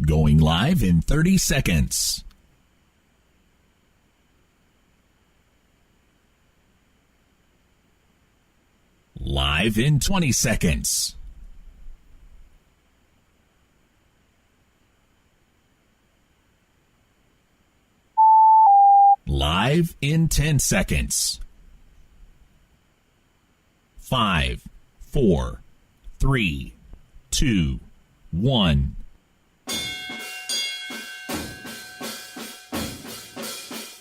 Going live in 30 seconds. Live in 20 seconds. Live in 10 seconds. 5, 4, 3, 2, 1.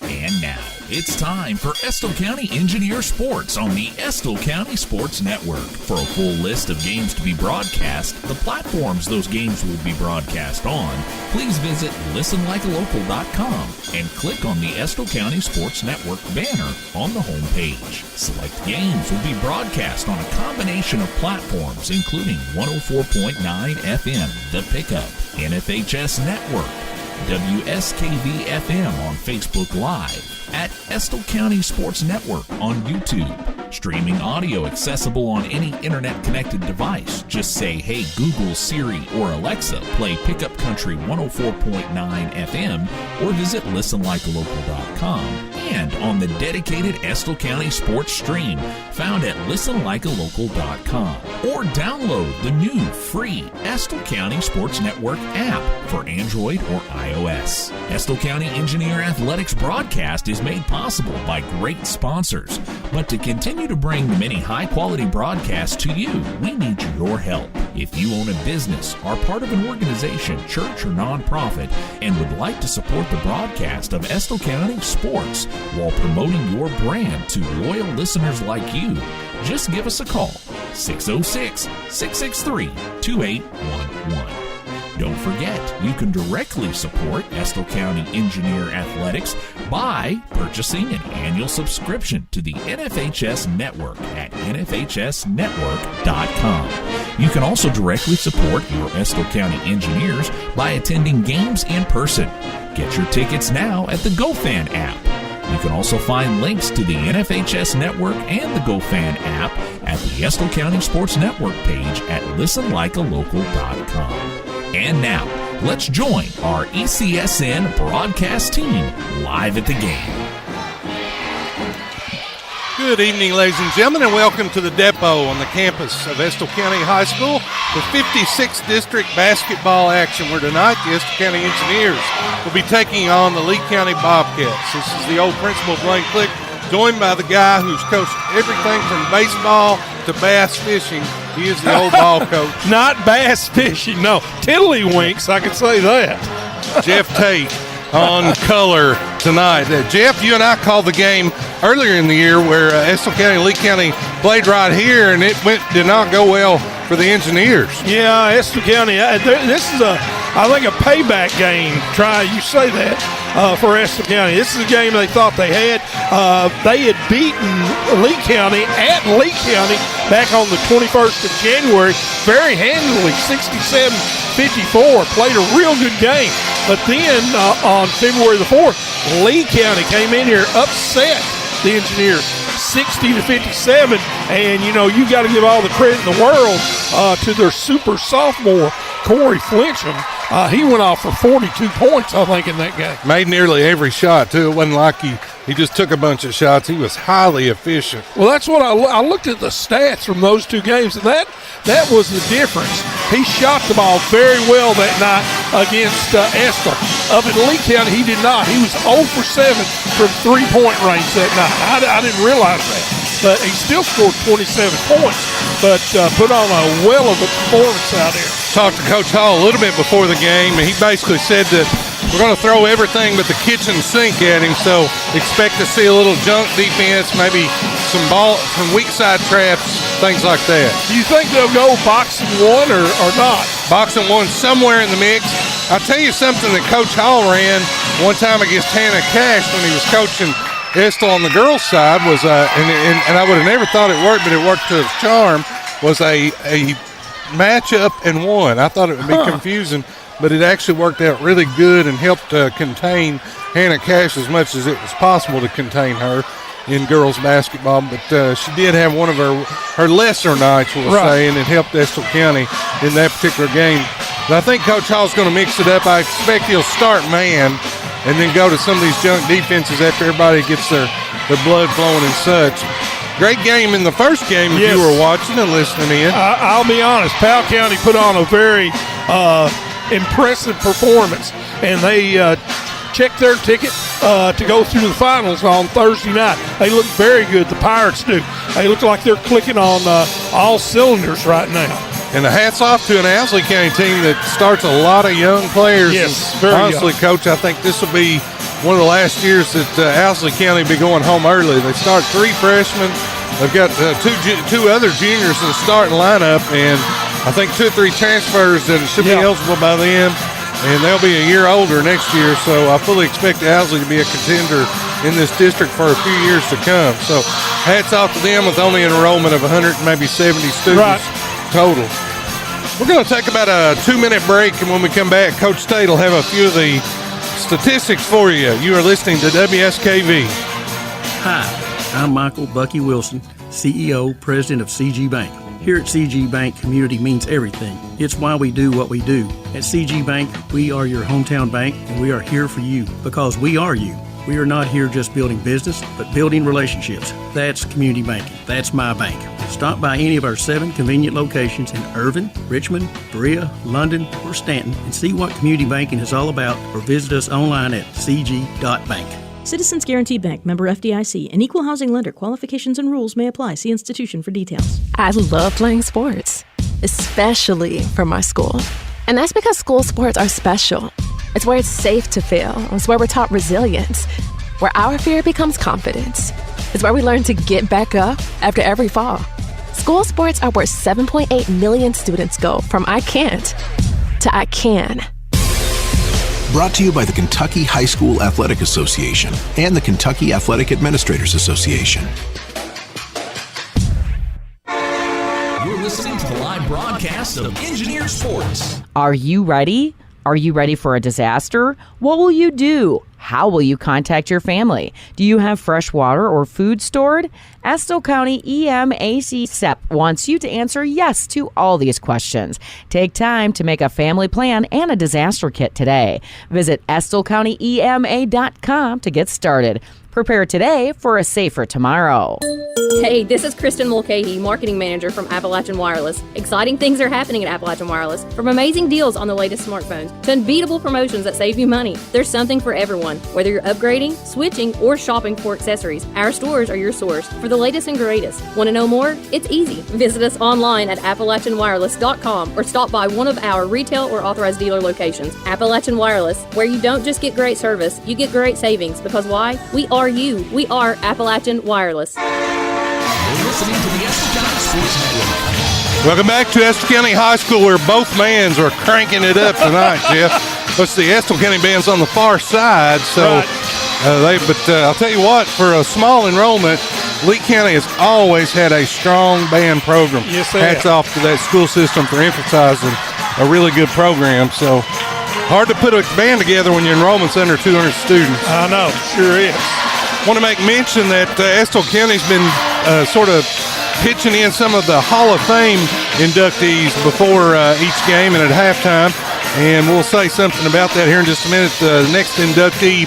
And now, it's time for Estill County Engineer Sports on the Estill County Sports Network. For a full list of games to be broadcast, the platforms those games will be broadcast on, please visit listenlikealocal.com and click on the Estill County Sports Network banner on the home page. Select games will be broadcast on a combination of platforms, including 104.9 FM, The Pickup, NFHS Network, WSKV FM on Facebook Live, at Estill County Sports Network on YouTube. Streaming audio accessible on any internet-connected device. Just say, hey Google, Siri, or Alexa, play Pickup Country 104.9 FM, or visit listenlikealocal.com. And on the dedicated Estill County Sports Stream, found at listenlikealocal.com. Or download the new free Estill County Sports Network app for Android or iOS. Estill County Engineer Athletics broadcast is made possible by great sponsors. But to continue to bring the many high-quality broadcasts to you, we need your help. If you own a business, are part of an organization, church, or nonprofit, and would like to support the broadcast of Estill County sports while promoting your brand to loyal listeners like you, just give us a call, 606-663-2811. Don't forget, you can directly support Estill County Engineer Athletics by purchasing an annual subscription to the NFHS Network at nfhsnetwork.com. You can also directly support your Estill County Engineers by attending games in person. Get your tickets now at the GoFan app. You can also find links to the NFHS Network and the GoFan app at the Estill County Sports Network page at listenlikealocal.com. And now, let's join our ECSN broadcast team live at the game. Good evening, ladies and gentlemen, and welcome to the depot on the campus of Estill County High School for 56th District basketball action, where tonight the Estill County Engineers will be taking on the Lee County Bobcats. This is the old principal, Blain, joined by the guy who's coached everything from baseball to bass fishing. He is the old ball coach. Not bass fishing, no. Tiddlywinks, I can say that. Jeff Tate on color tonight. Jeff, you and I called the game earlier in the year where Estill County and Lee County played right here, and it did not go well for the Engineers. Yeah, Estill County, this is I think a payback game. You say that for Estill County. This is a game they thought they had. They had beaten Lee County at Lee County back on the 21st of January very handily, 67-54. Played a real good game. But then on February the 4th, Lee County came in here, upset the Engineers 60-57. And, you know, you got to give all the credit in the world to their super sophomore, Corey Flincham. He went off for 42 points, I think, in that game. Made nearly every shot, too. It wasn't like he just took a bunch of shots. He was highly efficient. Well, that's what I looked at the stats from those two games, and that was the difference. He shot the ball very well that night against Estill. Up at Lee County, he did not. He was 0 for 7 from three-point range that night. I didn't realize that. But he still scored 27 points, but put on a well of a performance out there. Talked to Coach Hall a little bit before the game, and he basically said that we're going to throw everything but the kitchen sink at him, so expect to see a little junk defense, maybe some weak side traps, things like that. Do you think they'll go boxing one or not? Boxing one somewhere in the mix. I'll tell you something that Coach Hall ran one time against Hannah Cash when he was coaching Estill on the girls' side was, and I would have never thought it worked, but it worked to its charm, was a matchup and one. I thought it would be confusing, but it actually worked out really good and helped contain Hannah Cash as much as it was possible to contain her in girls basketball. But she did have one of her lesser nights, we'll say, and it helped Estill County in that particular game. But I think Coach Hall's going to mix it up. I expect he'll start man and then go to some of these junk defenses after everybody gets their blood flowing and such. Great game in the first game if you were watching and listening in. I'll be honest, Powell County put on a very impressive performance, and they checked their ticket to go through the finals on Thursday night. They look very good, the Pirates do. They look like they're clicking on all cylinders right now. And the hat's off to an Owsley County team that starts a lot of young players. Yes, and very honestly, young. Coach, I think this will be one of the last years that Owsley County will be going home early. They start 3 freshmen. They've got two other juniors in the starting lineup, and I think 2 or 3 transfers that should be eligible by then. And they'll be a year older next year, so I fully expect Owsley to be a contender in this district for a few years to come. So hats off to them with only an enrollment of 100, maybe 70 students total. We're going to take about a 2-minute break, and when we come back, Coach Tate will have a few of the statistics for you. You are listening to WSKV. Hi, I'm Michael Bucky Wilson, CEO, President of CG Bank. Here at CG Bank, community means everything. It's why we do what we do. At CG Bank, we are your hometown bank, and we are here for you because we are you. We are not here just building business, but building relationships. That's community banking. That's my bank. Stop by any of our 7 convenient locations in Irvin, Richmond, Berea, London, or Stanton and see what community banking is all about, or visit us online at cg.bank. Citizens Guaranty Bank, member FDIC, an equal housing lender. Qualifications and rules may apply. See institution for details. I love playing sports, especially for my school. And that's because school sports are special. It's where it's safe to fail. It's where we're taught resilience, where our fear becomes confidence. It's where we learn to get back up after every fall. School sports are where 7.8 million students go from I can't to I can. Brought to you by the Kentucky High School Athletic Association and the Kentucky Athletic Administrators Association. You're listening to the live broadcast of Engineer Sports. Are you ready? Are you ready for a disaster? What will you do? How will you contact your family? Do you have fresh water or food stored? Estill County EMAC SEP wants you to answer yes to all these questions. Take time to make a family plan and a disaster kit today. Visit EstillCountyEMA.com to get started. Prepare today for a safer tomorrow. Hey, this is Kristen Mulcahy, Marketing Manager from Appalachian Wireless. Exciting things are happening at Appalachian Wireless. From amazing deals on the latest smartphones to unbeatable promotions that save you money, there's something for everyone. Whether you're upgrading, switching, or shopping for accessories, our stores are your source for the latest and greatest. Want to know more? It's easy. Visit us online at AppalachianWireless.com or stop by one of our retail or authorized dealer locations. Appalachian Wireless, where you don't just get great service, you get great savings. Because why? We are you. We are Appalachian Wireless. You're listening to the Estill County Sports Network. Welcome back to Estill County High School, where both bands are cranking it up tonight, Jeff. Let's see, Estill County band's on the far side, so I'll tell you what, for a small enrollment, Lee County has always had a strong band program. Yes, they Hats have. off to that school system for emphasizing a really good program. So hard to put a band together when your enrollment's under 200 students. I know, sure is. Want to make mention that Estill County's been sort of pitching in some of the Hall of Fame inductees before each game and at halftime, and we'll say something about that here in just a minute. The next inductee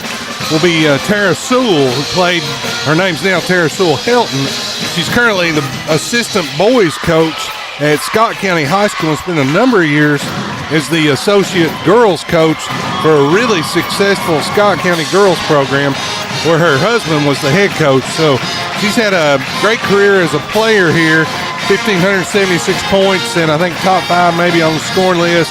will be Tara Sewell, who played, her name's now Tara Sewell Helton. She's currently the assistant boys coach at Scott County High School and spent a number of years as the associate girls coach for a really successful Scott County girls program where her husband was the head coach. So she's had a great career as a player here, 1,576 points, and I think top 5 maybe on the scoring list.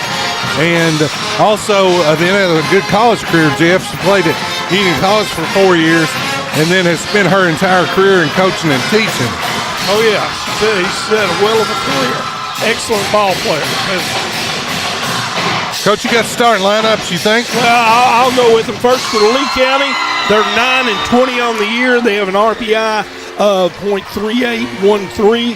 And also then had a good college career, Jeff. She played at Union College for 4 years and then has spent her entire career in coaching and teaching. Oh, yeah. He's had a well of a career. Excellent ball player. Coach, you got starting lineups, you think? Well, I'll go with them first for Lee County. They're 9-20 on the year. They have an RPI of .3813.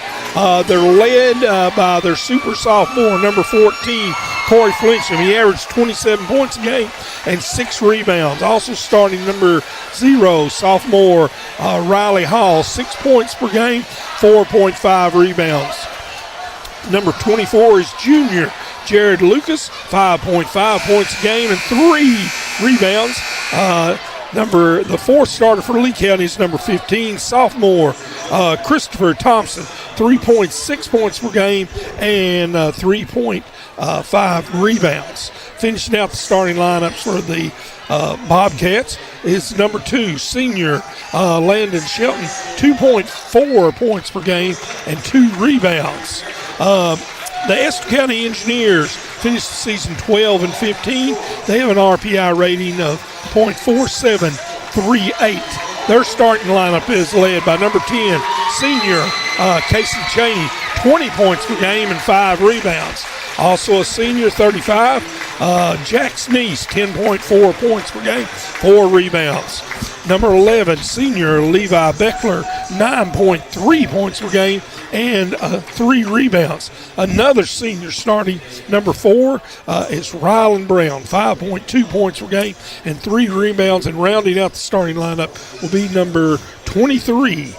They're led by their super sophomore, number 14, Corey Flincham. He averaged 27 points a game and 6 rebounds. Also starting number 0, sophomore Riley Hall, 6 points per game, 4.5 rebounds. Number 24 is junior Jared Lucas, 5.5 points a game and 3 rebounds. The fourth starter for Lee County is number 15, sophomore Christopher Thompson, 3.6 points per game and 3.5 rebounds. Finishing out the starting lineups for the Bobcats is number 2, senior Landon Shelton, 2.4 points per game and 2 rebounds. The Estill County Engineers finished the season 12-15. They have an RPI rating of .4738. Their starting lineup is led by number 10, senior Casey Cheney, 20 points per game and 5 rebounds. Also a senior, 35, Jack Sneese, 10.4 points per game, 4 rebounds. Number 11, senior Levi Beckler, 9.3 points per game and 3 rebounds. Another senior starting, number 4, is Rylan Brown, 5.2 points per game and 3 rebounds. And rounding out the starting lineup will be number 23,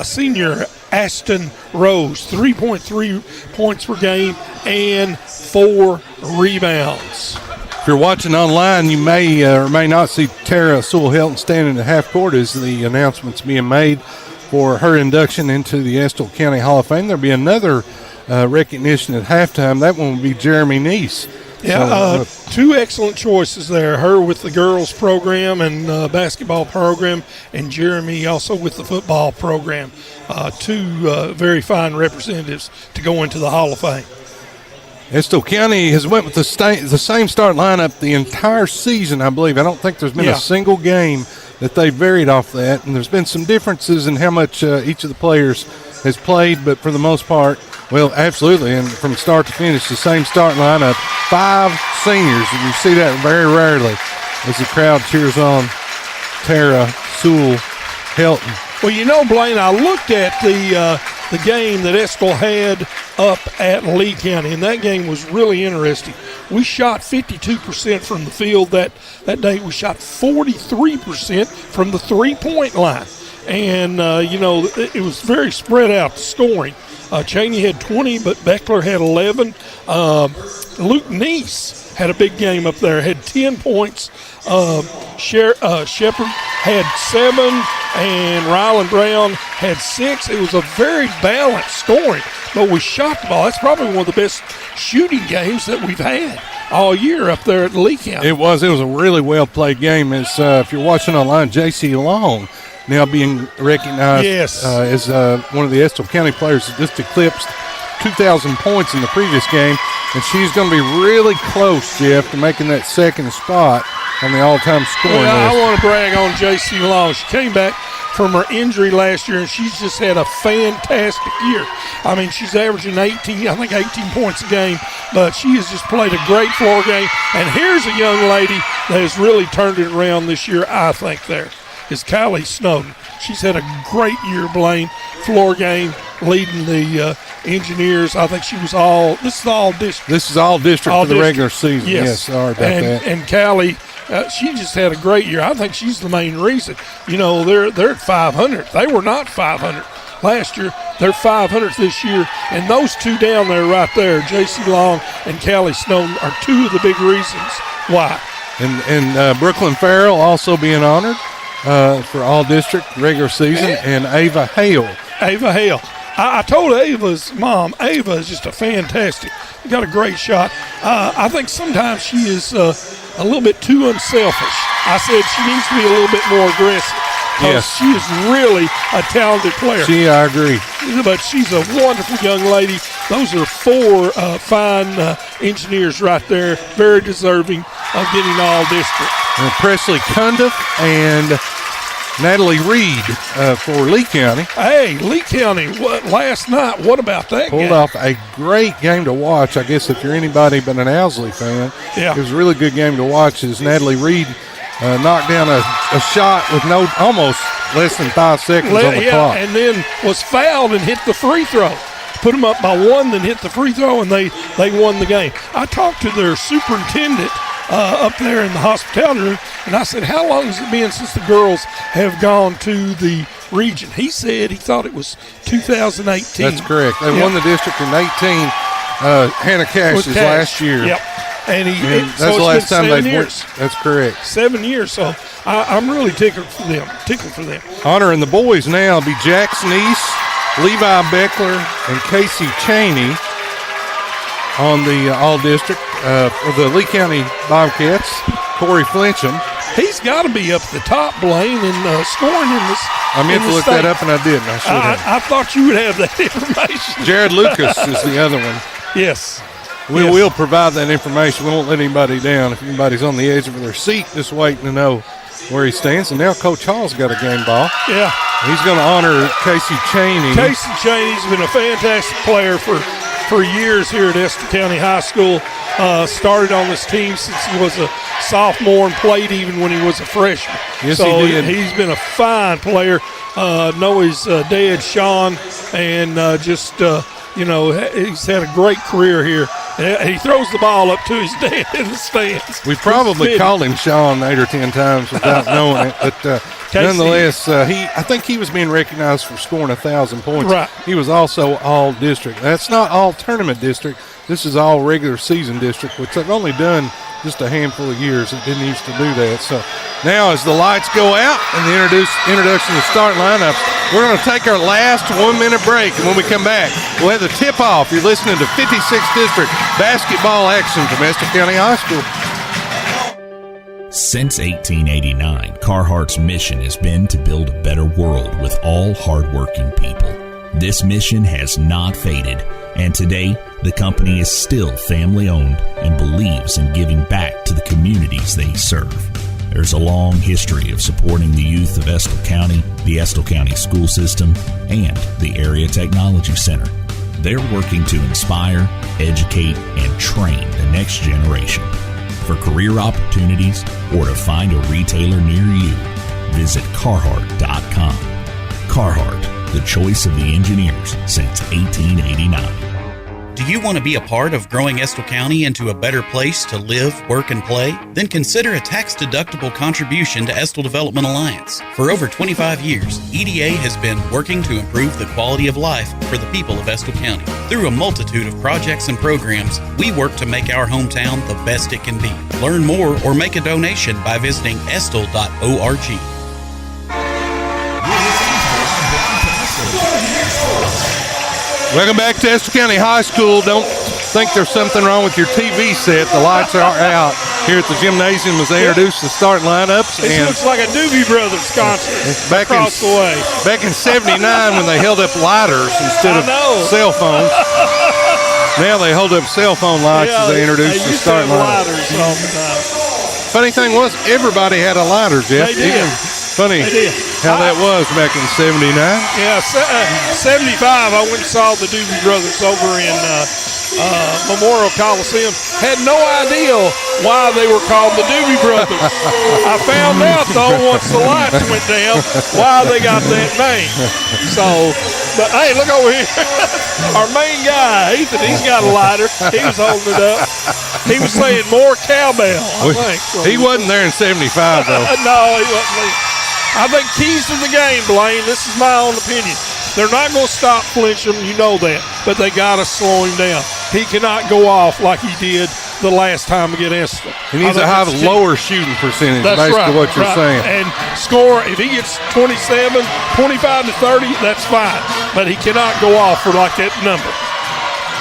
senior Ashton Rose, 3.3 points per game and 4 rebounds. If you're watching online, you may or may not see Tara Sewell-Helton standing at half court as the announcement's being made for her induction into the Estill County Hall of Fame. There'll be another recognition at halftime. That one will be Jeremy Neese. Yeah, two excellent choices there. Her with the girls program and basketball program, and Jeremy also with the football program. Two very fine representatives to go into the Hall of Fame. Estill County has went with the same start lineup the entire season, I believe. I don't think there's been a single game that they varied off that, and there's been some differences in how much each of the players has played, but for the most part, well, absolutely, and from start to finish, the same start lineup, 5 seniors, and you see that very rarely as the crowd cheers on Tara Sewell-Helton. Well, you know, Blaine, I looked at the game that Estill had up at Lee County, and that game was really interesting. We shot 52% from the field that day. We shot 43% from the three-point line. And, it was very spread out, the scoring. Cheney had 20, but Beckler had 11. Luke Neese had a big game up there, had 10 points. Shepard had 7, and Rylan Brown had 6. It was a very balanced scoring, but we shot the ball. That's probably one of the best shooting games that we've had all year up there at Lee County. It was a really well-played game. As if you're watching online, J.C. Long now being recognized as one of the Estill County players that just eclipsed 2,000 points in the previous game, and she's going to be really close, Jeff, to making that second spot on the all-time scoring list. I want to brag on J.C. Long. She came back from her injury last year, and she's just had a fantastic year. I mean, she's averaging 18 points a game, but she has just played a great floor game. And here's a young lady that has really turned it around this year, I think, there is Kylie Snowden. She's had a great year, Blaine, floor game, leading the Engineers. I think she was this is all district. This is all district for the regular season. Yes, sorry about that. And Callie, she just had a great year. I think she's the main reason. You know, they're at 500. They were not 500 last year. They're 500 this year. And those two down there right there, J.C. Long and Callie Snowden, are two of the big reasons why. And Brooklyn Farrell also being honored for all district regular season, and Ava Hale. Ava Hale. I told Ava's mom, Ava is just a fantastic, got a great shot. I think sometimes she is a little bit too unselfish. I said she needs to be a little bit more aggressive. Yes. She is really a talented player. I agree. But she's a wonderful young lady. Those are 4 fine engineers right there, very deserving of getting all district. And Presley Cundiff and Natalie Reed for Lee County. Hey, Lee County, last night, what about that game? Pulled off a great game to watch. I guess if you're anybody but an Owsley fan, it was a really good game to watch as Natalie Reed knocked down a shot with almost less than 5 seconds on the clock. And then was fouled and hit the free throw. Put them up by 1, then hit the free throw, and they won the game. I talked to their superintendent up there in the hospitality room, and I said, how long has it been since the girls have gone to the region? He said he thought it was 2018. That's correct. They won the district in 18. Hannah Cash's last year. Yep. And that's so the last time they went. That's correct. 7 years. So I'm really tickled for them. Honoring the boys now will be Jack Sneese, Levi Beckler, and Casey Cheney on the all-district for the Lee County Bobcats. Corey Flincham. He's got to be up at the top, Blain, in scoring in this. I meant to look that up, and I didn't. I should have. I thought you would have that information. Jared Lucas is the other one. Yes. We will provide that information. We won't let anybody down. If anybody's on the edge of their seat just waiting to know where he stands. And now Coach Hall's got a game ball. Yeah. He's going to honor Casey Cheney. Casey Cheney's been a fantastic player for years here at Estill County High School. Started on this team since he was a sophomore and played even when he was a freshman. Yes, so he did. He's been a fine player. Know his dad, Sean, and he's had a great career here. He throws the ball up to his dad in the stands. We probably called him Sean 8 or 10 times without knowing it, but nonetheless, I think he was being recognized for scoring 1,000 points. Right. He was also all district. That's not all tournament district. This is all regular season district, which I've only done just a handful of years. It didn't used to do that. So now as the lights go out and the introduction of starting lineups, we're going to take our last 1-minute break. And when we come back, we'll have the tip-off. You're listening to 56th District basketball action from Estill County High School. Since 1889, Carhartt's mission has been to build a better world with all hardworking people. This mission has not faded, and today the company is still family-owned and believes in giving back to the communities they serve. There's a long history of supporting the youth of Estill County, the Estill County school system, and the Area Technology Center. They're working to inspire, educate, and train the next generation. For career opportunities or to find a retailer near you, visit Carhartt.com. Carhartt, the choice of the engineers since 1889. Do you want to be a part of growing Estill County into a better place to live, work, and play? Then consider a tax-deductible contribution to Estill Development Alliance. For over 25 years, EDA has been working to improve the quality of life for the people of Estill County. Through a multitude of projects and programs, we work to make our hometown the best it can be. Learn more or make a donation by visiting estill.org. Welcome back to Estill County High School. Don't think there's something wrong with your TV set. The lights are out here at the gymnasium as they introduce the starting lineups. This looks like a Doobie Brothers concert across the way. Back in 79 when they held up lighters instead of cell phones. Now they hold up cell phone lights as they introduce the starting lineups. All the time. Funny thing was, everybody had a lighter, Jeff. They did. Funny how that was back in 79. Yeah, 75, I went and saw the Doobie Brothers over in Memorial Coliseum. Had no idea why they were called the Doobie Brothers. I found out, though, once the lights went down, why they got that name. So, but hey, look over here. Our main guy, Ethan, he's got a lighter. He was holding it up. He was saying more cowbell, I think. He wasn't there in 75, though. No, he wasn't there. I think keys to the game, Blain, this is my own opinion. They're not going to stop Flincham, you know that, but they got to slow him down. He cannot go off like he did the last time against Estill. He needs to have a lower shooting percentage, that's basically what you're saying. And score, if he gets 27, 25 to 30, that's fine. But he cannot go off for like that number.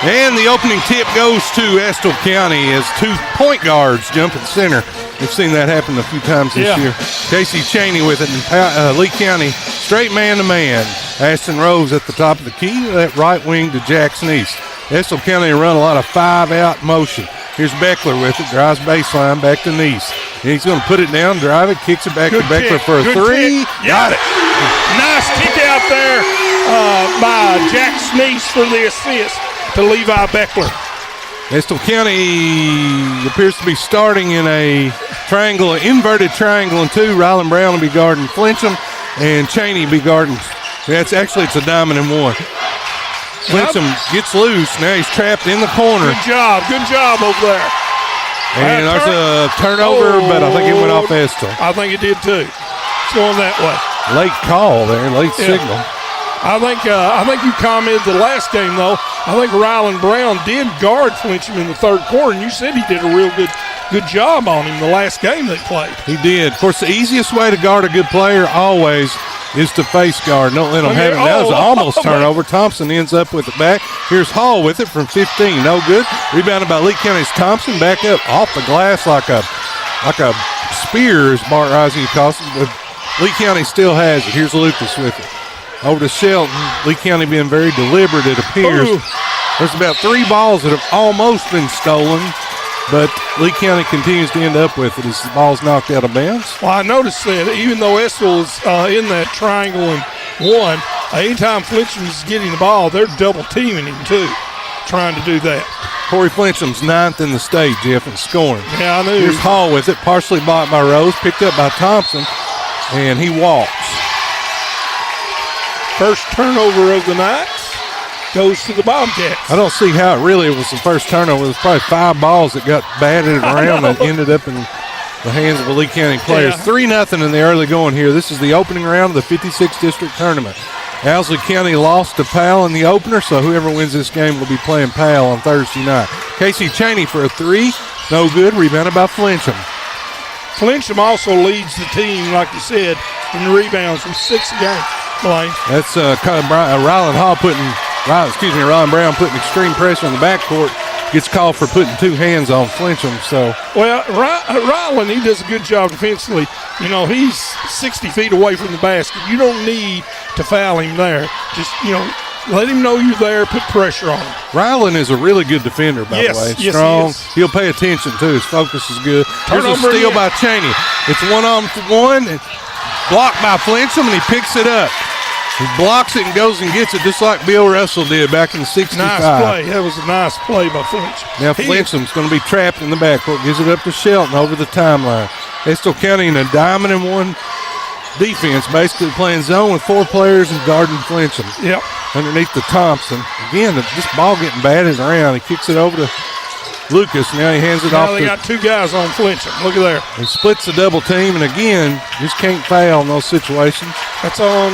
And the opening tip goes to Estill County as 2 point guards jump at center. We've seen that happen a few times this year. Casey Cheney with it, and Lee County straight man-to-man. Ashton Rose at the top of the key, that right wing to Jack Sneese. Estill County run a lot of 5-out motion. Here's Beckler with it, drives baseline back to Neese. And he's going to put it down, drive it, kicks it back to Beckler for a three. Got it. Nice kick out there by Jack Sneese for the assist to Levi Beckler. Estill County appears to be starting in a triangle, an inverted triangle in 2. Rylan Brown will be guarding Flincham, and Cheney be guarding. It's a diamond in 1. Flincham gets loose. Now he's trapped in the corner. Good job over there. And there's a turnover, but I think it went off Estill. I think it did too. It's going that way. Late call there, late signal. I think you commented the last game, though, I think Ryland Brown did guard Flincham in the third quarter, and you said he did a real good job on him the last game they played. He did. Of course, the easiest way to guard a good player always is to face guard. Don't let them have it. That was almost turnover. Thompson ends up with it back. Here's Hall with it from 15. No good. Rebounded by Lee County's Thompson. Back up off the glass like a spear, as Bart Rising calls it. But Lee County still has it. Here's Lucas with it. Over to Shelton. Lee County being very deliberate, it appears. Ooh. There's about 3 balls that have almost been stolen, but Lee County continues to end up with it as the ball's knocked out of bounds. Well, I noticed that even though Estill is in that triangle and one, anytime Flincham is getting the ball, they're double teaming him too, trying to do that. Corey Flincham's 9th in the state, Jeff, in scoring. Yeah, I knew. Here's Hall with it, partially blocked by Rose, picked up by Thompson, and he walks. First turnover of the night goes to the Bobcats. I don't see how it really was the first turnover. It was probably 5 balls that got batted around and ended up in the hands of the Lee County players. 3-0 in the early going here. This is the opening round of the 56th District Tournament. Owsley County lost to Powell in the opener, so whoever wins this game will be playing Powell on Thursday night. Casey Cheney for a 3. No good. Rebounded by Flincham. Flincham also leads the team, like you said, in rebounds with 6 a game. Blain. That's Ryland Brown putting extreme pressure on the backcourt. Gets called for putting 2 hands on Flincham. So, well, Ryland, he does a good job defensively. You know, he's 60 feet away from the basket. You don't need to foul him there. Just, let him know you're there. Put pressure on him. Ryland is a really good defender, by the way. Yes, strong. he is. He'll pay attention too. His focus is good. Here's a steal again by Cheney. It's 1-on-1. It's blocked by Flincham, and he picks it up. He blocks it and goes and gets it just like Bill Russell did back in the 65. Nice play. That was a nice play by Flincham. Now Flincham's going to be trapped in the backcourt. Gives it up to Shelton over the timeline. Estill County in a diamond and one defense, basically playing zone with 4 players and guarding Flincham. Yep. Underneath the Thompson. Again, this ball getting batted around. He kicks it over to Lucas. Now he hands it off. Now they got 2 guys on Flincham. Look at there. He splits the double team, and again, just can't foul in those situations. That's on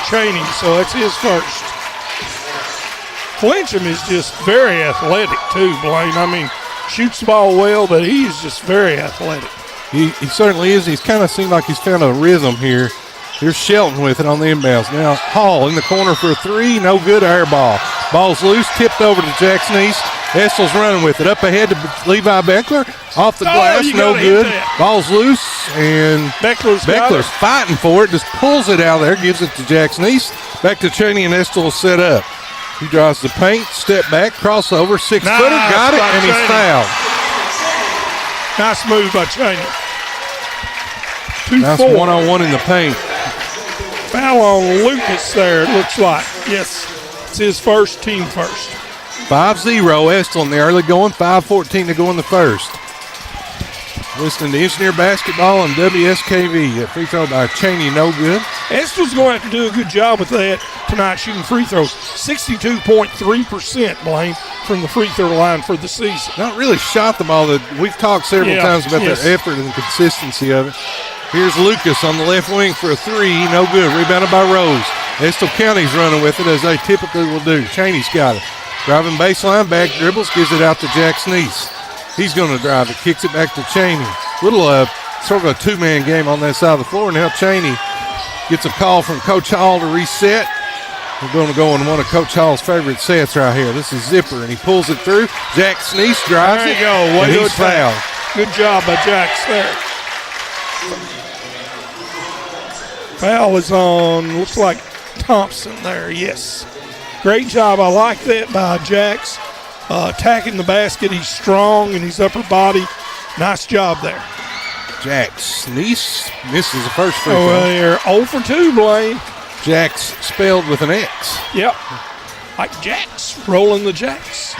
Cheney, so that's his first. Flincham is just very athletic too, Blain. I mean, shoots the ball well, but he's just very athletic. He certainly is. He's kind of seemed like he's found a rhythm here. Here's Shelton with it on the inbounds. Now Hall in the corner for a 3. No good. Air ball. Ball's loose. Tipped over to Jackson East. Estill's running with it. Up ahead to Levi Beckler. Off the glass. No good. Ball's loose. And Beckler's fighting for it. Just pulls it out of there. Gives it to Jackson East. Back to Cheney, and Estill set up. He draws the paint. Step back. Crossover. 6-footer. Got it. And he's fouled. Nice move by Cheney. 2-4. Nice 1-on-1 in the paint. Foul on Lucas there, it looks like. Yes, it's his first, team first. 5-0 Estill in the early going, 5:14 to go in the first. Listening to Engineer Basketball on WSKV. A free throw by Cheney, no good. Estill's going to have to do a good job with that tonight, shooting free throws. 62.3%, Blain, from the free throw line for the season. Not really shot the ball. We've talked several times about their effort and the consistency of it. Here's Lucas on the left wing for a 3. No good. Rebounded by Rose. Estill County's running with it as they typically will do. Cheney's got it. Driving baseline, back dribbles, gives it out to Jackson East. He's going to drive it, kicks it back to Cheney. Little sort of a 2-man game on that side of the floor. Now Cheney gets a call from Coach Hall to reset. We're going to go in one of Coach Hall's favorite sets right here. This is Zipper, and he pulls it through. Jackson East drives it. There you go. And he's fouled. Good job by Jax there. Foul is on, looks like Thompson there, yes. Great job. I like that by Jax. Attacking the basket. He's strong in his upper body. Nice job there. Jackson East misses the first free throw. Oh, they're 0 for 2, Blain. Jax spelled with an X. Yep. Like Jax, rolling the Jax.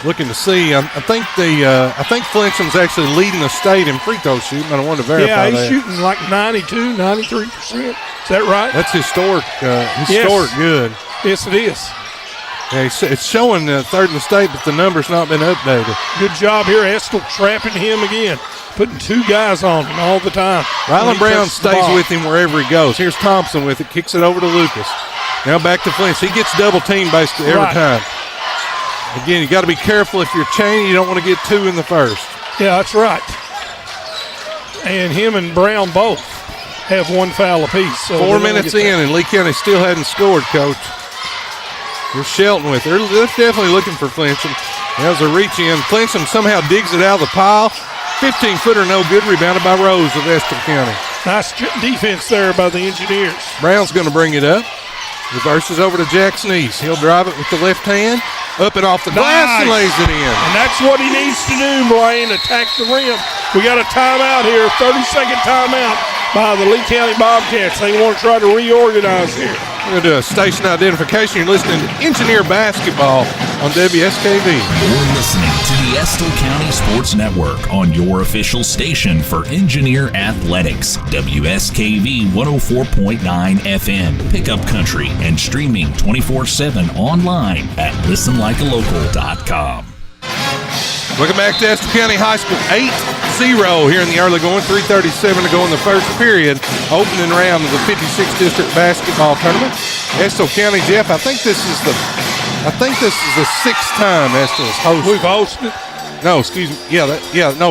Looking to see. I think Flincham's actually leading the state in free throw shooting. I don't want to verify that. Yeah, he's shooting like 92, 93%. Is that right? That's historic good. Yes, it is. Yeah, it's showing third in the state, but the number's not been updated. Good job here. Estill trapping him again. Putting 2 guys on him all the time. Ryland Brown stays with him wherever he goes. Here's Thompson with it. Kicks it over to Lucas. Now back to Flint. He gets double teamed basically every time. Again, you got to be careful if you're Cheney. You don't want to get 2 in the first. Yeah, that's right. And him and Brown both have 1 foul apiece. So 4 minutes in, and Lee County still hadn't scored, Coach. Here's Shelton with it. They're definitely looking for Flincham. There's a reach in. Flincham somehow digs it out of the pile. 15-footer, no good. Rebounded by Rose of Estill County. Nice defense there by the Engineers. Brown's going to bring it up. Reverses over to Jackson East. He'll drive it with the left hand. Up and off the glass and lays it in. And that's what he needs to do, Blain, attack the rim. We got a timeout here, 30-second timeout by the Lee County Bobcats. They want to try to reorganize here. We're going to do a station identification. You're listening to Engineer Basketball on WSKV. You're listening to the Estill County Sports Network on your official station for Engineer Athletics. WSKV 104.9 FM, Pickup Country, and streaming 24/7 online at listenlikealocal.com. Welcome back to Estill County High School. 8-0 here in the early going. 3:37 to go in the first period. Opening round of the 56th District Basketball Tournament. Estill County, Jeff, I think this is the 6th time Estill has hosted. We've hosted. No, excuse me.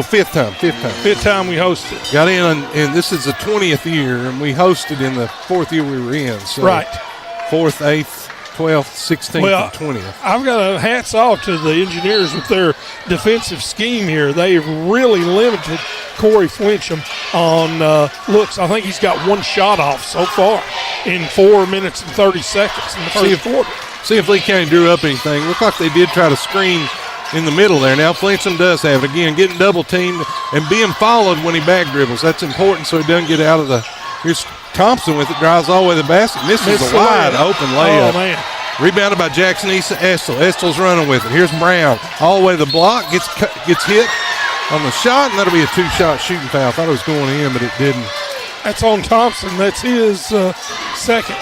Fifth time. Fifth time we hosted. Got in, and this is the 20th year, and we hosted in the 4th year we were in. So right. 4th, 8th, 12th, 16th, and 20th. I've got a hats off to the Engineers with their defensive scheme here. They've really limited Corey Flincham on looks. I think he's got 1 shot off so far in 4 minutes and 30 seconds in the first quarter. See if Lee County drew up anything. Looked like they did try to screen in the middle there. Now Flincham does have it. Again, getting double teamed and being followed when he back dribbles. That's important so he doesn't get out of the – here's Thompson with it, drives all the way to the basket. Misses a wide open layup. Oh, man. Rebounded by Jackson East Estill. Estill's running with it. Here's Brown all the way to the block. Gets hit on the shot, and that'll be a 2-shot shooting foul. I thought it was going in, but it didn't. That's on Thompson. That's his second.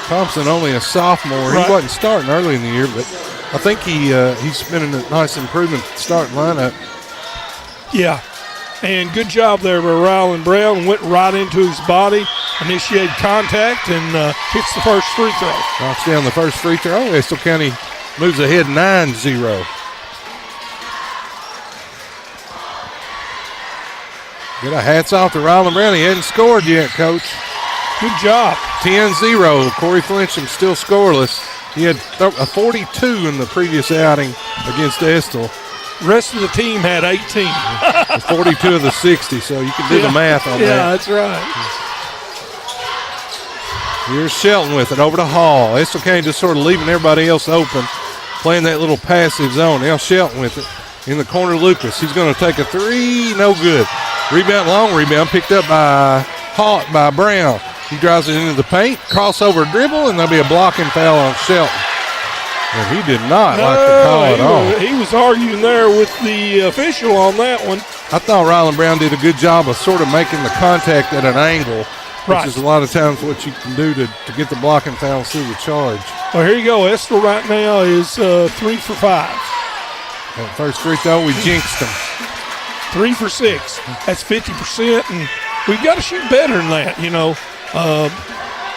Thompson only a sophomore. Right. He wasn't starting early in the year, but I think he's been a nice improvement to the starting lineup. Yeah. And good job there by Rylan Brown. Went right into his body, initiated contact, and hits the first free throw. Knocks down the first free throw. Estill County moves ahead 9-0. Get a hats off to Rylan Brown. He hadn't scored yet, Coach. Good job. 10-0. Corey Flincham still scoreless. He had a 42 in the previous outing against Estill. Rest of the team had 18. 42 of the 60, so you can do the math on that. Yeah, that's right. Here's Shelton with it over to Hall. Estill County just sort of leaving everybody else open, playing that little passive zone. Now Shelton with it in the corner. Lucas, he's going to take a 3, no good. Rebound, long rebound, picked up by Brown. He drives it into the paint, crossover dribble, and there'll be a blocking foul on Shelton. And he did not like the call at all. He was arguing there with the official on that one. I thought Rylan Brown did a good job of sort of making the contact at an angle, which is a lot of times what you can do to get the blocking foul through the charge. Well, here you go. Estill right now is 3 for 5. That first free throw, we jinxed him. 3 for 6. That's 50%, and we've got to shoot better than that,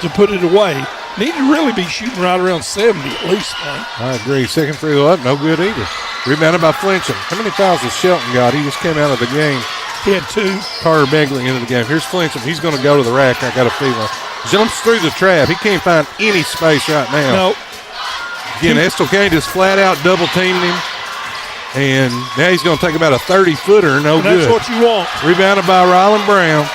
to put it away. Need to really be shooting right around 70 at least. I agree. Second free throw up, no good either. Rebounded by Flincham. How many fouls has Shelton got? He just came out of the game. He had 2. Carter Begley into the game. Here's Flincham. He's going to go to the rack, I got a feeling. Jumps through the trap. He can't find any space right now. Nope. Again, Estill County just flat out double teamed him. And now he's going to take about a 30-footer, no good. That's what you want. Rebounded by Rylan Brown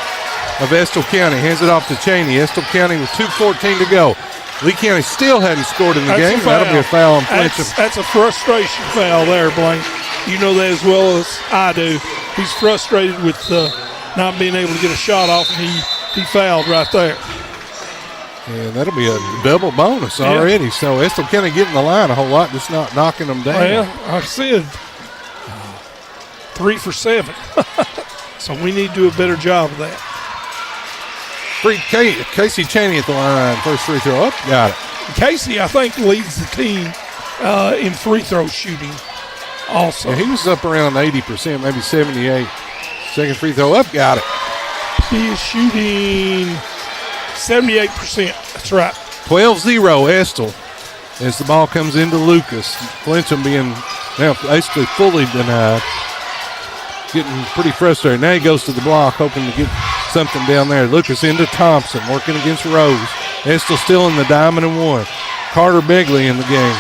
of Estill County. Hands it off to Cheney. Estill County with 2:14 to go. Lee County still hadn't scored in the game. That'll be a foul on Flincham. That's a frustration foul there, Blain. You know that as well as I do. He's frustrated with not being able to get a shot off, and he fouled right there. And that'll be a double bonus already. Yeah. So Estill County getting the line a whole lot, just not knocking them down. Well, I said 3 for 7. So we need to do a better job of that. Casey Cheney at the line. First free throw up. Got it. Casey, I think, leads the team in free throw shooting also. Yeah, he was up around 80%, maybe 78. Second free throw up. Got it. He is shooting 78%. That's right. 12-0 Estill as the ball comes into Lucas. Flincham being now basically fully denied. Getting pretty frustrated. Now he goes to the block, hoping to get something down there. Lucas into Thompson, working against Rose. Estill still in the diamond and one. Carter Begley in the game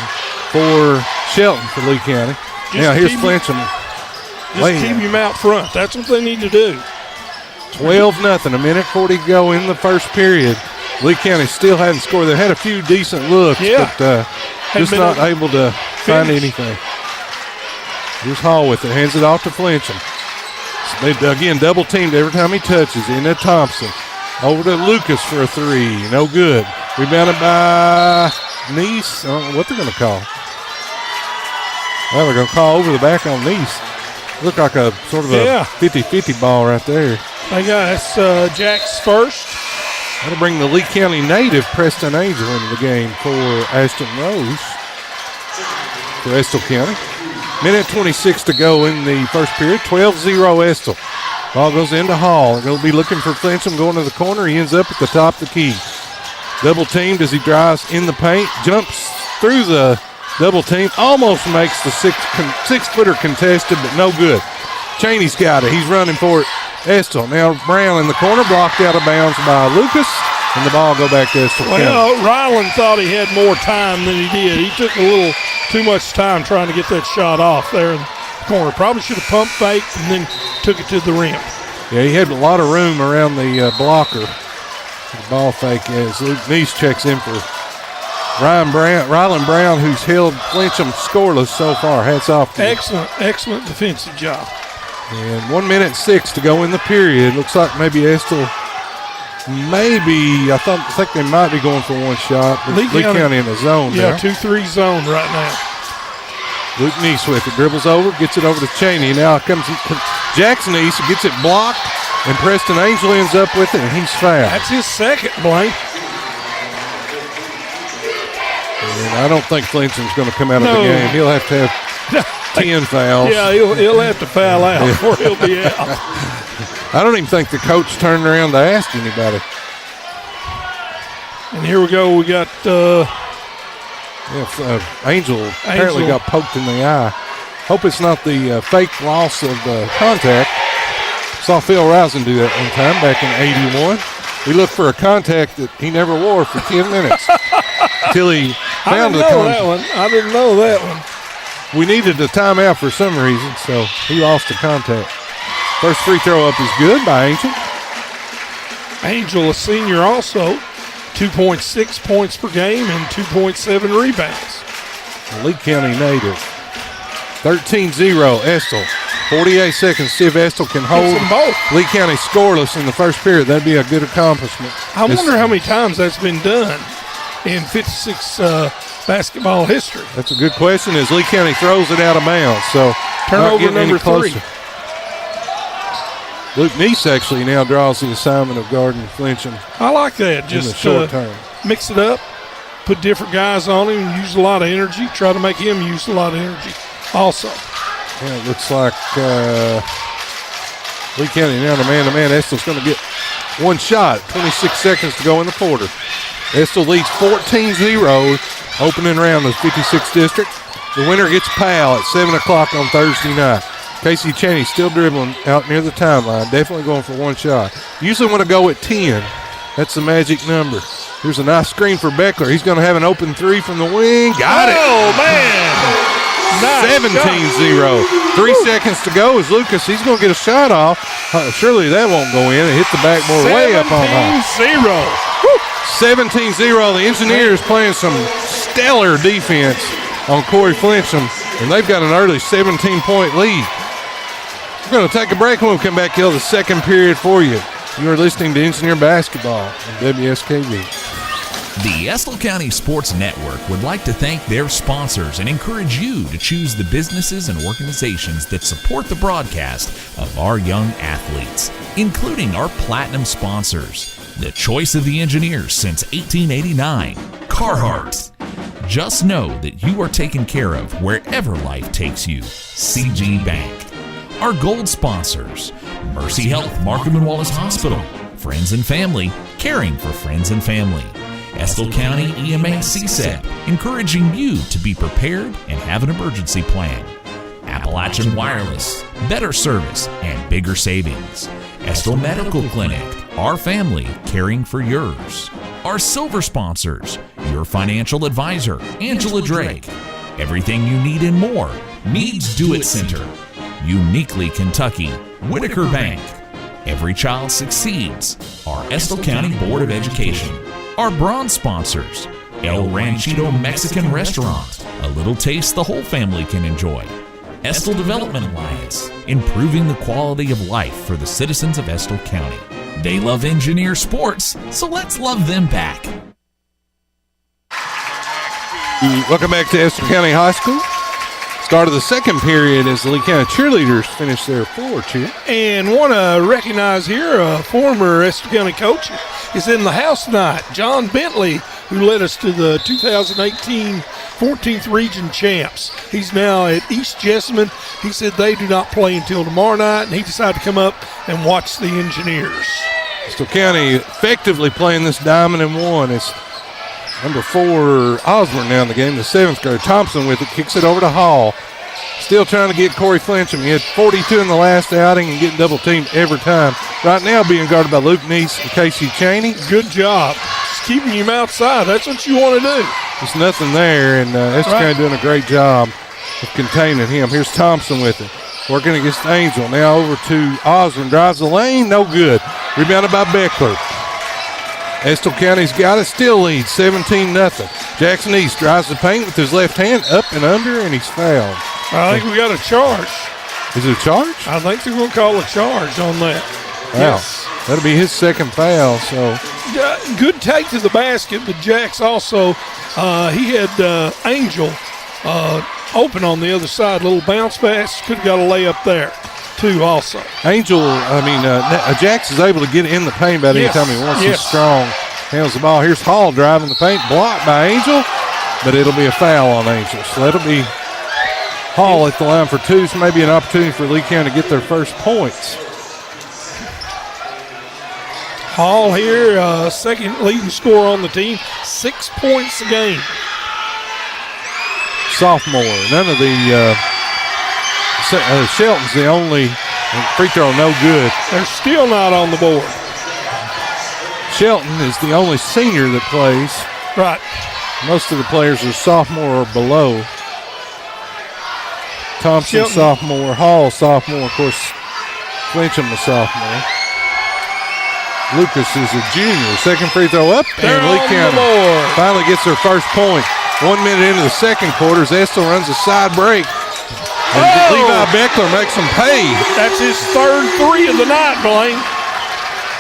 for Shelton for Lee County. Now here's Flincham. Just keep him out front. That's what they need to do. 12-0, a minute 40 to go in the first period. Lee County still hadn't scored. They had a few decent looks, but just not able to find anything. Here's Hall with it, hands it off to Flincham. They, again, double teamed every time he touches. Into Thompson. Over to Lucas for a three. No good. Rebounded by Neese. I don't know what they're going to call. Well, they're going to call over the back on Neese. Looked like a sort of a 50-50 ball right there. That's Jack's first. That'll bring the Lee County native Preston Angel into the game for Ashton Rose for Estill County. Minute 26 to go in the first period. 12-0 Estill. Ball goes into Hall. He'll be looking for Flincham going to the corner. He ends up at the top of the key. Double teamed as he drives in the paint. Jumps through the double team. Almost makes the six-footer contested, but no good. Cheney's got it. He's running for it. Estill. Now Brown in the corner, blocked out of bounds by Lucas, and the ball go back to Estill County. Well, Ryland thought he had more time than he did. He took a little too much time trying to get that shot off there in the corner. Probably should have pump faked and then took it to the rim. Yeah, he had a lot of room around the blocker. The ball fake as Luke Neese checks in for Ryland Brown, who's held Flincham scoreless so far. Hats off to him. Excellent defensive job. And 1 minute 6 to go in the period. Looks like maybe Estill, I think they might be going for one shot. But Lee County in the zone now. 2-3 zone right now. Luke Neese with it. Dribbles over, gets it over to Cheney. Now comes Jackson Neese, gets it blocked, and Preston Angel ends up with it, and he's fouled. That's his second, Blain. And I don't think Flincham's going to come out of the game. He'll have to have 10 fouls. Yeah, he'll have to foul out or he'll be out. I don't even think the coach turned around to ask anybody. And here we go. We got Angel apparently got poked in the eye. Hope it's not the fake loss of contact. Saw Phil Rousing do that one time back in 81. He looked for a contact that he never wore for 10 minutes until he found the contact. I didn't know that one. We needed a timeout for some reason, so he lost the contact. First free throw up is good by Angel. Angel, a senior also, 2.6 points per game and 2.7 rebounds. Lee County native. 13-0 Estill. 48 seconds. See if Estill can hold Lee County scoreless in the first period. That'd be a good accomplishment. I wonder how many times that's been done in 56 basketball history. That's a good question as Lee County throws it out of bounds. So turnover number 3. Luke Neese actually now draws the assignment of guarding Flincham. I like that. Just in the short term. Mix it up, put different guys on him, use a lot of energy, try to make him use a lot of energy also. Yeah, it looks like Lee County now to man-to-man. Estill's going to get one shot. 26 seconds to go in the quarter. Estill leads 14-0, opening round of the 56th district. The winner gets Powell at 7 o'clock on Thursday night. Casey Cheney still dribbling out near the timeline, definitely going for one shot. Usually want to go at 10. That's the magic number. Here's a nice screen for Beckler. He's going to have an open three from the wing. Got it. Oh, man. Nice 17-0. 3 seconds to go as Lucas. He's going to get a shot off. Surely that won't go in. It hit the backboard way up on high. 17-0. The Engineers playing some stellar defense on Corey Flincham, and they've got an early 17-point lead. We're going to take a break when we come back till the second period for you. You are listening to Engineer Basketball on WSKV. The Estill County Sports Network would like to thank their sponsors and encourage you to choose the businesses and organizations that support the broadcast of our young athletes, including our platinum sponsors, the choice of the Engineers since 1889, Carhartt. Just know that you are taken care of wherever life takes you, CG Bank. Our gold sponsors, Mercy Health, Markham and Wallace Hospital, Friends and Family, caring for friends and family. Estill County EMA CSEP, encouraging you to be prepared and have an emergency plan. Appalachian Wireless, better service and bigger savings. Estill Medical Clinic, our family caring for yours. Our silver sponsors, your financial advisor, Angela Drake. Everything you need and more, Needs Do It Center. Uniquely Kentucky, Whitaker Bank. Every Child Succeeds, our Estill County Board of Education. Our bronze sponsors, El Ranchito Mexican Restaurant, a little taste the whole family can enjoy. Estill Development Alliance, improving the quality of life for the citizens of Estill County. They love engineer sports, so let's love them back. Welcome back to Estill County High School. Start of the second period as the Lee County cheerleaders finish their floor cheer. And want to recognize here a former Estill County coach is in the house tonight, John Bentley, who led us to the 2018 14th Region Champs. He's now at East Jessamine. He said they do not play until tomorrow night, and he decided to come up and watch the Engineers. Estill County effectively playing this diamond and one. It's number 4, Osborne now in the game, the 7th grader. Thompson with it, kicks it over to Hall. Still trying to get Corey Flincham. He had 42 in the last outing and getting double teamed every time. Right now being guarded by Luke Neese and Casey Chaney. Good job. Just keeping him outside. That's what you want to do. There's nothing there, and Estill County doing a great job of containing him. Here's Thompson with it. Working against Angel. Now over to Osborne. Drives the lane. No good. Rebounded by Beckler. Estill County's got it. Still leads 17-0. Jackson East drives the paint with his left hand up and under, and he's fouled. I think we got a charge. Is it a charge? I think they're going to call a charge on that. Wow. Yes. That'll be his second foul. So good take to the basket, but Jax also, he had Angel open on the other side. Little bounce pass. Could have got a layup there, too, also. Angel, Jax is able to get in the paint about any time he wants. He's strong. Handles the ball. Here's Hall driving the paint. Blocked by Angel, but it'll be a foul on Angel. So that'll be Hall at the line for 2. So maybe an opportunity for Lee County to get their first points. Hall here, second leading scorer on the team, 6 points a game. Sophomore. None of the Shelton's the only free throw no good. They're still not on the board. Shelton is the only senior that plays. Right. Most of the players are sophomore or below. Thompson, Shelton. Sophomore. Hall, sophomore. Of course, Flincham, the sophomore. Lucas is a junior. Second free throw up, and Lee County finally gets their first point. 1 minute into the second quarter, Estill runs a side break. And Levi Beckler makes them pay. That's his third 3 of the night, Blain.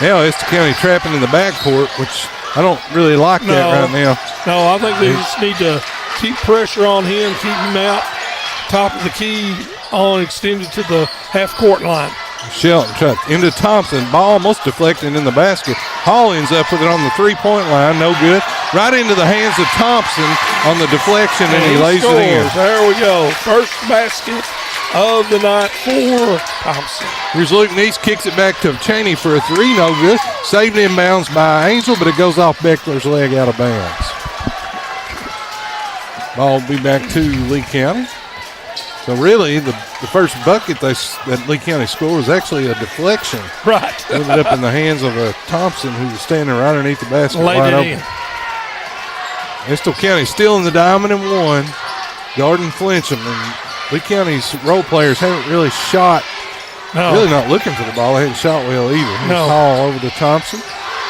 Now Estill County trapping in the backcourt, which I don't really like that right now. No, I think they just need to keep pressure on him, keep him out, top of the key, on extended to the half-court line. Shelton tried into Thompson. Ball almost deflected in the basket. Hall ends up with it on the three-point line. No good. Right into the hands of Thompson on the deflection, and he lays it in. There we go. First basket of the night for Thompson. Here's Luke Neese, kicks it back to Chaney for a 3. No good. Saved inbounds by Angel, but it goes off Beckler's leg out of bounds. Ball will be back to Lee County. So really, the first bucket that Lee County scored was actually a deflection. Right. Ended up in the hands of Thompson, who was standing right underneath the basket. Laid it in. Estill County still in the diamond and 1. Garden Flincham. And Lee County's role players haven't really shot. No. Really not looking for the ball. They haven't shot well either. Here's Hall over to Thompson.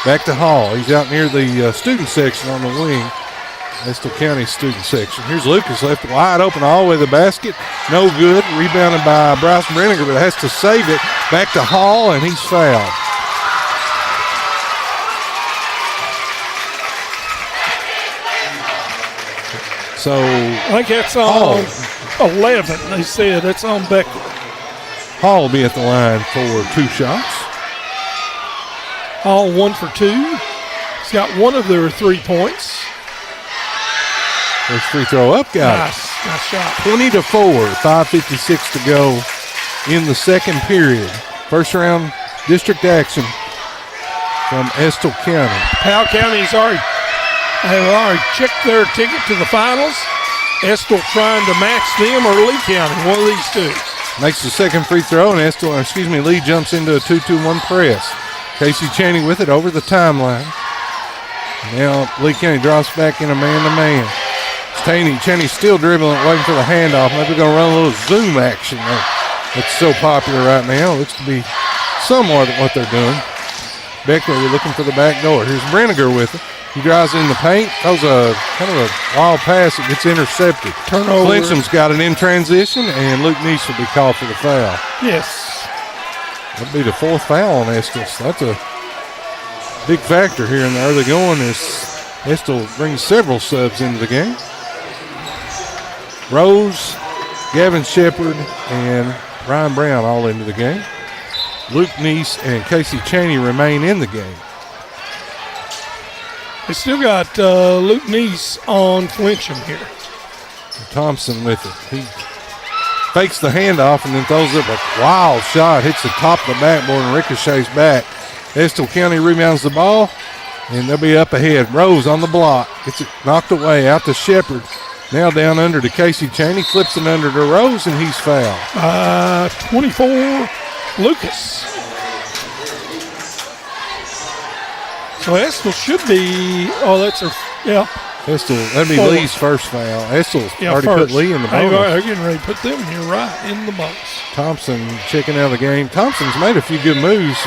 Back to Hall. He's out near the student section on the wing. Estill County student section. Here's Lucas left wide open all the way to the basket. No good. Rebounded by Bryce Brenniger, but has to save it. Back to Hall, and he's fouled. So I think that's on 11. They said that's on Beckler. Hall will be at the line for 2 shots. Hall 1 for 2. He's got one of their 3 points. First free throw up, got it. Nice shot. 20-4, 5:56 to go in the second period. First round district action from Estill County. Powell County's already They've already checked their ticket to the finals. Estill trying to match them or Lee County, one of these two. Makes the second free throw, and Lee jumps into a 2-2-1 press. Casey Chaney with it over the timeline. Now Lee County drops back in a man-to-man. Chaney still dribbling, waiting for the handoff. Maybe going to run a little zoom action there. It's so popular right now. Looks to be somewhat what they're doing. Beckler, we're looking for the back door. Here's Brenniger with it. He drives in the paint, throws a kind of a wild pass that gets intercepted. Turnover. Flincham's got it in transition, and Luke Neese will be called for the foul. Yes. That'll be the fourth foul on Estill. So that's a big factor here in the early going as Estill brings several subs into the game. Rose, Gavin Shepard, and Ryan Brown all into the game. Luke Neese and Casey Chaney remain in the game. They still got Luke Neese on Flincham here. Thompson with it. He fakes the handoff and then throws up a wild shot. Hits the top of the backboard and ricochets back. Estill County rebounds the ball, and they'll be up ahead. Rose on the block. Gets it knocked away out to Shepard. Now down under to Casey Chaney. Flips it under to Rose, and he's fouled. 24, Lucas. So Estill should be, that's her, yeah. Estill, that'd be Lee's first foul. Estill's already put Lee in the bonus. They're getting ready to put them here right in the bonus. Thompson checking out of the game. Thompson's made a few good moves.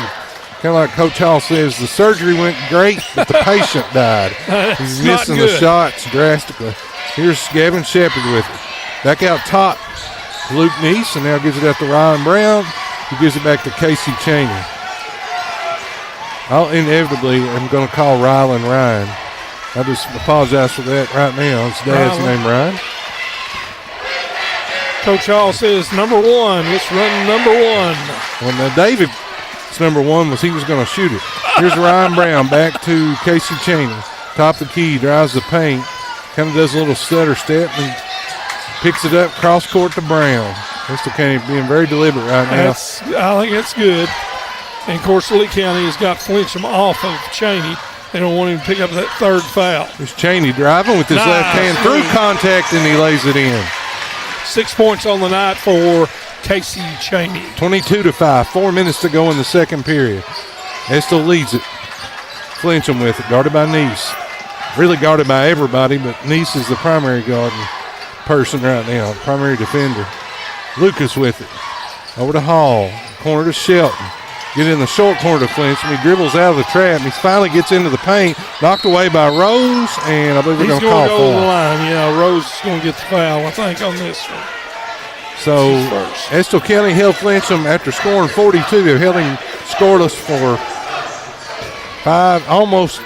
Kind of like Coach Hall says, the surgery went great, but the patient died. He's missing the shots drastically. Here's Gavin Shepard with it. Back out top, Luke Neese, and now gives it up to Ryan Brown, who gives it back to Casey Chaney. I'll inevitably am going to call Rylan Ryan. I just apologize for that right now. His dad's name Ryan. Coach Hall says number one. Let's run number one. Well, now David's number one was he was going to shoot it. Here's Ryan Brown back to Casey Chaney. Top of the key, drives the paint. Kind of does a little stutter step and picks it up cross court to Brown. Estill County being very deliberate right now. I think that's good. And, of course, Lee County has got Flincham off of Chaney. They don't want him to pick up that third foul. There's Chaney driving with his left hand through contact, and he lays it in. 6 points on the night for Casey Chaney. 22-5, 4 minutes to go in the second period. Estill leads it. Flincham with it, guarded by Neese. Really guarded by everybody, but Neese is the primary guarding person right now, primary defender. Lucas with it. Over to Hall, corner to Shelton. Get in the short corner to Flincham. He dribbles out of the trap. He finally gets into the paint. Knocked away by Rose, and I believe we're going to call go foul. to the line. Yeah, Rose is going to get the foul, I think, on this one. So Estill County held Flincham after scoring 42. They've held him scoreless for almost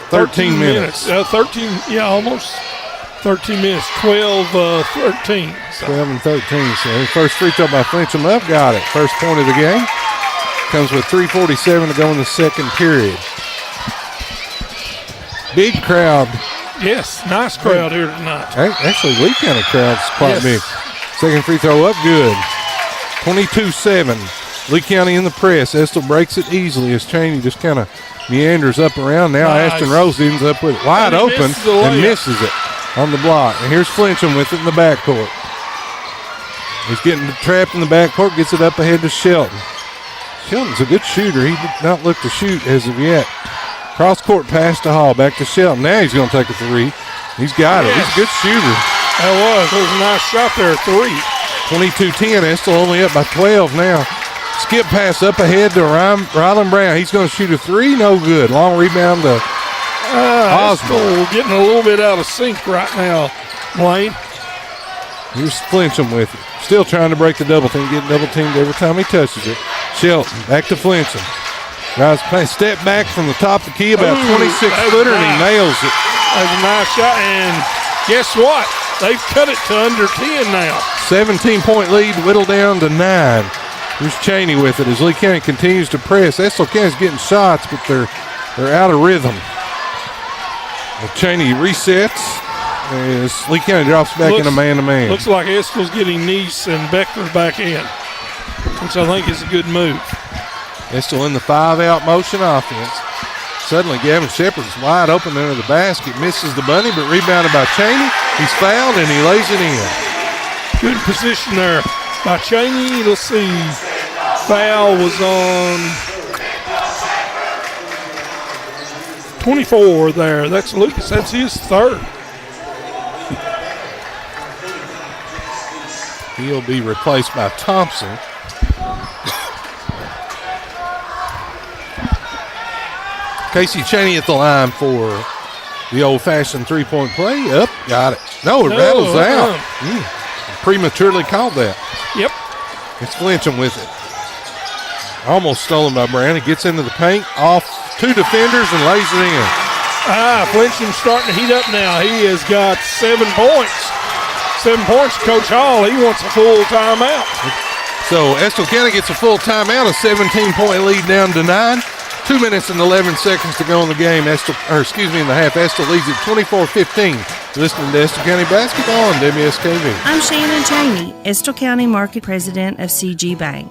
13 minutes. almost 13 minutes. 12-13. 12 and 13. So first free throw by Flincham up, got it. First point of the game. Comes with 3:47 to go in the second period. Big crowd. Yes, nice crowd here tonight. Actually, Lee County crowd's quite big. Second free throw up, good. 22-7. Lee County in the press. Estill breaks it easily as Chaney just kind of meanders up around. Now Ashton Rose ends up with it wide open and misses it on the block. And here's Flincham with it in the backcourt. He's getting trapped in the backcourt, gets it up ahead to Shelton. Shelton's a good shooter. He did not look to shoot as of yet. Cross-court pass to Hall, back to Shelton. Now he's going to take a three. He's got it. He's a good shooter. That was a nice shot there, three. 22-10. Estill only up by 12 now. Skip pass up ahead to Rylan Brown. He's going to shoot a three. No good. Long rebound to Osborne. Getting a little bit out of sync right now, Blain. Here's Flincham with it. Still trying to break the double team. Getting double teamed every time he touches it. Shelton back to Flincham. Guys play step back from the top of the key, about 26-footer, and he nails it. That's a nice shot. And guess what? They've cut it to under 10 now. 17-point lead, whittled down to 9. Here's Chaney with it as Lee County continues to press. Estill County's getting shots, but they're out of rhythm. Well, Chaney resets as Lee County drops back in a man-to-man. Looks like Estill's getting Neese and Beckler back in, which I think is a good move. Estill in the 5-out motion offense. Suddenly, Gavin Shepard's wide open under the basket. Misses the bunny, but rebounded by Cheney. He's fouled, and he lays it in. Good position there by Cheney. Let's see. Foul was on 24 there. That's Lucas. That's his third. He'll be replaced by Thompson. Casey Cheney at the line for the old-fashioned three-point play. Up, got it. No, it rattles out. Prematurely called that. Yep. It's Flincham with it. Almost stolen by Brown. He gets into the paint, off two defenders, and lays it in. Flincham's starting to heat up now. He has got 7 points. 7 points, Coach Hall. He wants a full timeout. So Estill County gets a full timeout, a 17-point lead down to 9. 2 minutes and 11 seconds to go in the game. In the half. Estill leads at 24-15. Listening to Estill County basketball on WSKV. I'm Shannon Cheney, Estill County Market President of CG Bank.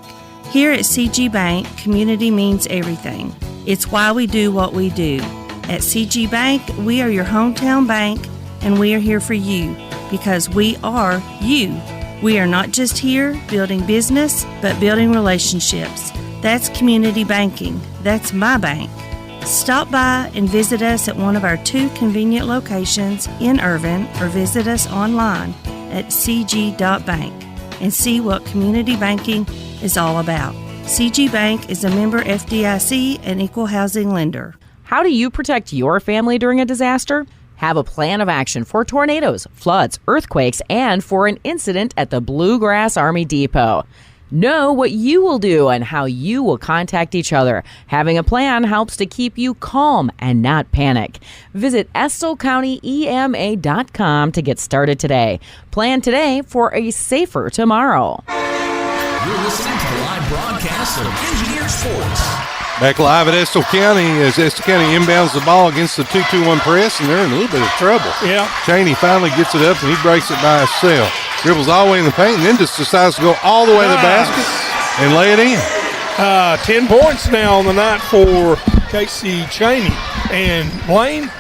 Here at CG Bank, community means everything. It's why we do what we do. At CG Bank, we are your hometown bank, and we are here for you because we are you. We are not just here building business, but building relationships. That's community banking. That's my bank. Stop by and visit us at one of our 2 convenient locations in Irvin or visit us online at cg.bank and see what community banking is all about. CG Bank is a member FDIC and equal housing lender. How do you protect your family during a disaster? Have a plan of action for tornadoes, floods, earthquakes, and for an incident at the Bluegrass Army Depot. Know what you will do and how you will contact each other. Having a plan helps to keep you calm and not panic. Visit EstillCountyEMA.com to get started today. Plan today for a safer tomorrow. You're listening to the live broadcast of Engineer Sports. Back live at Estill County as Estill County inbounds the ball against the 2-2-1 press, and they're in a little bit of trouble. Yeah. Cheney finally gets it up, and he breaks it by himself. Dribbles all the way in the paint, and then just decides to go all the way to the basket and lay it in. 10 points now on the night for Casey Cheney. And Blain,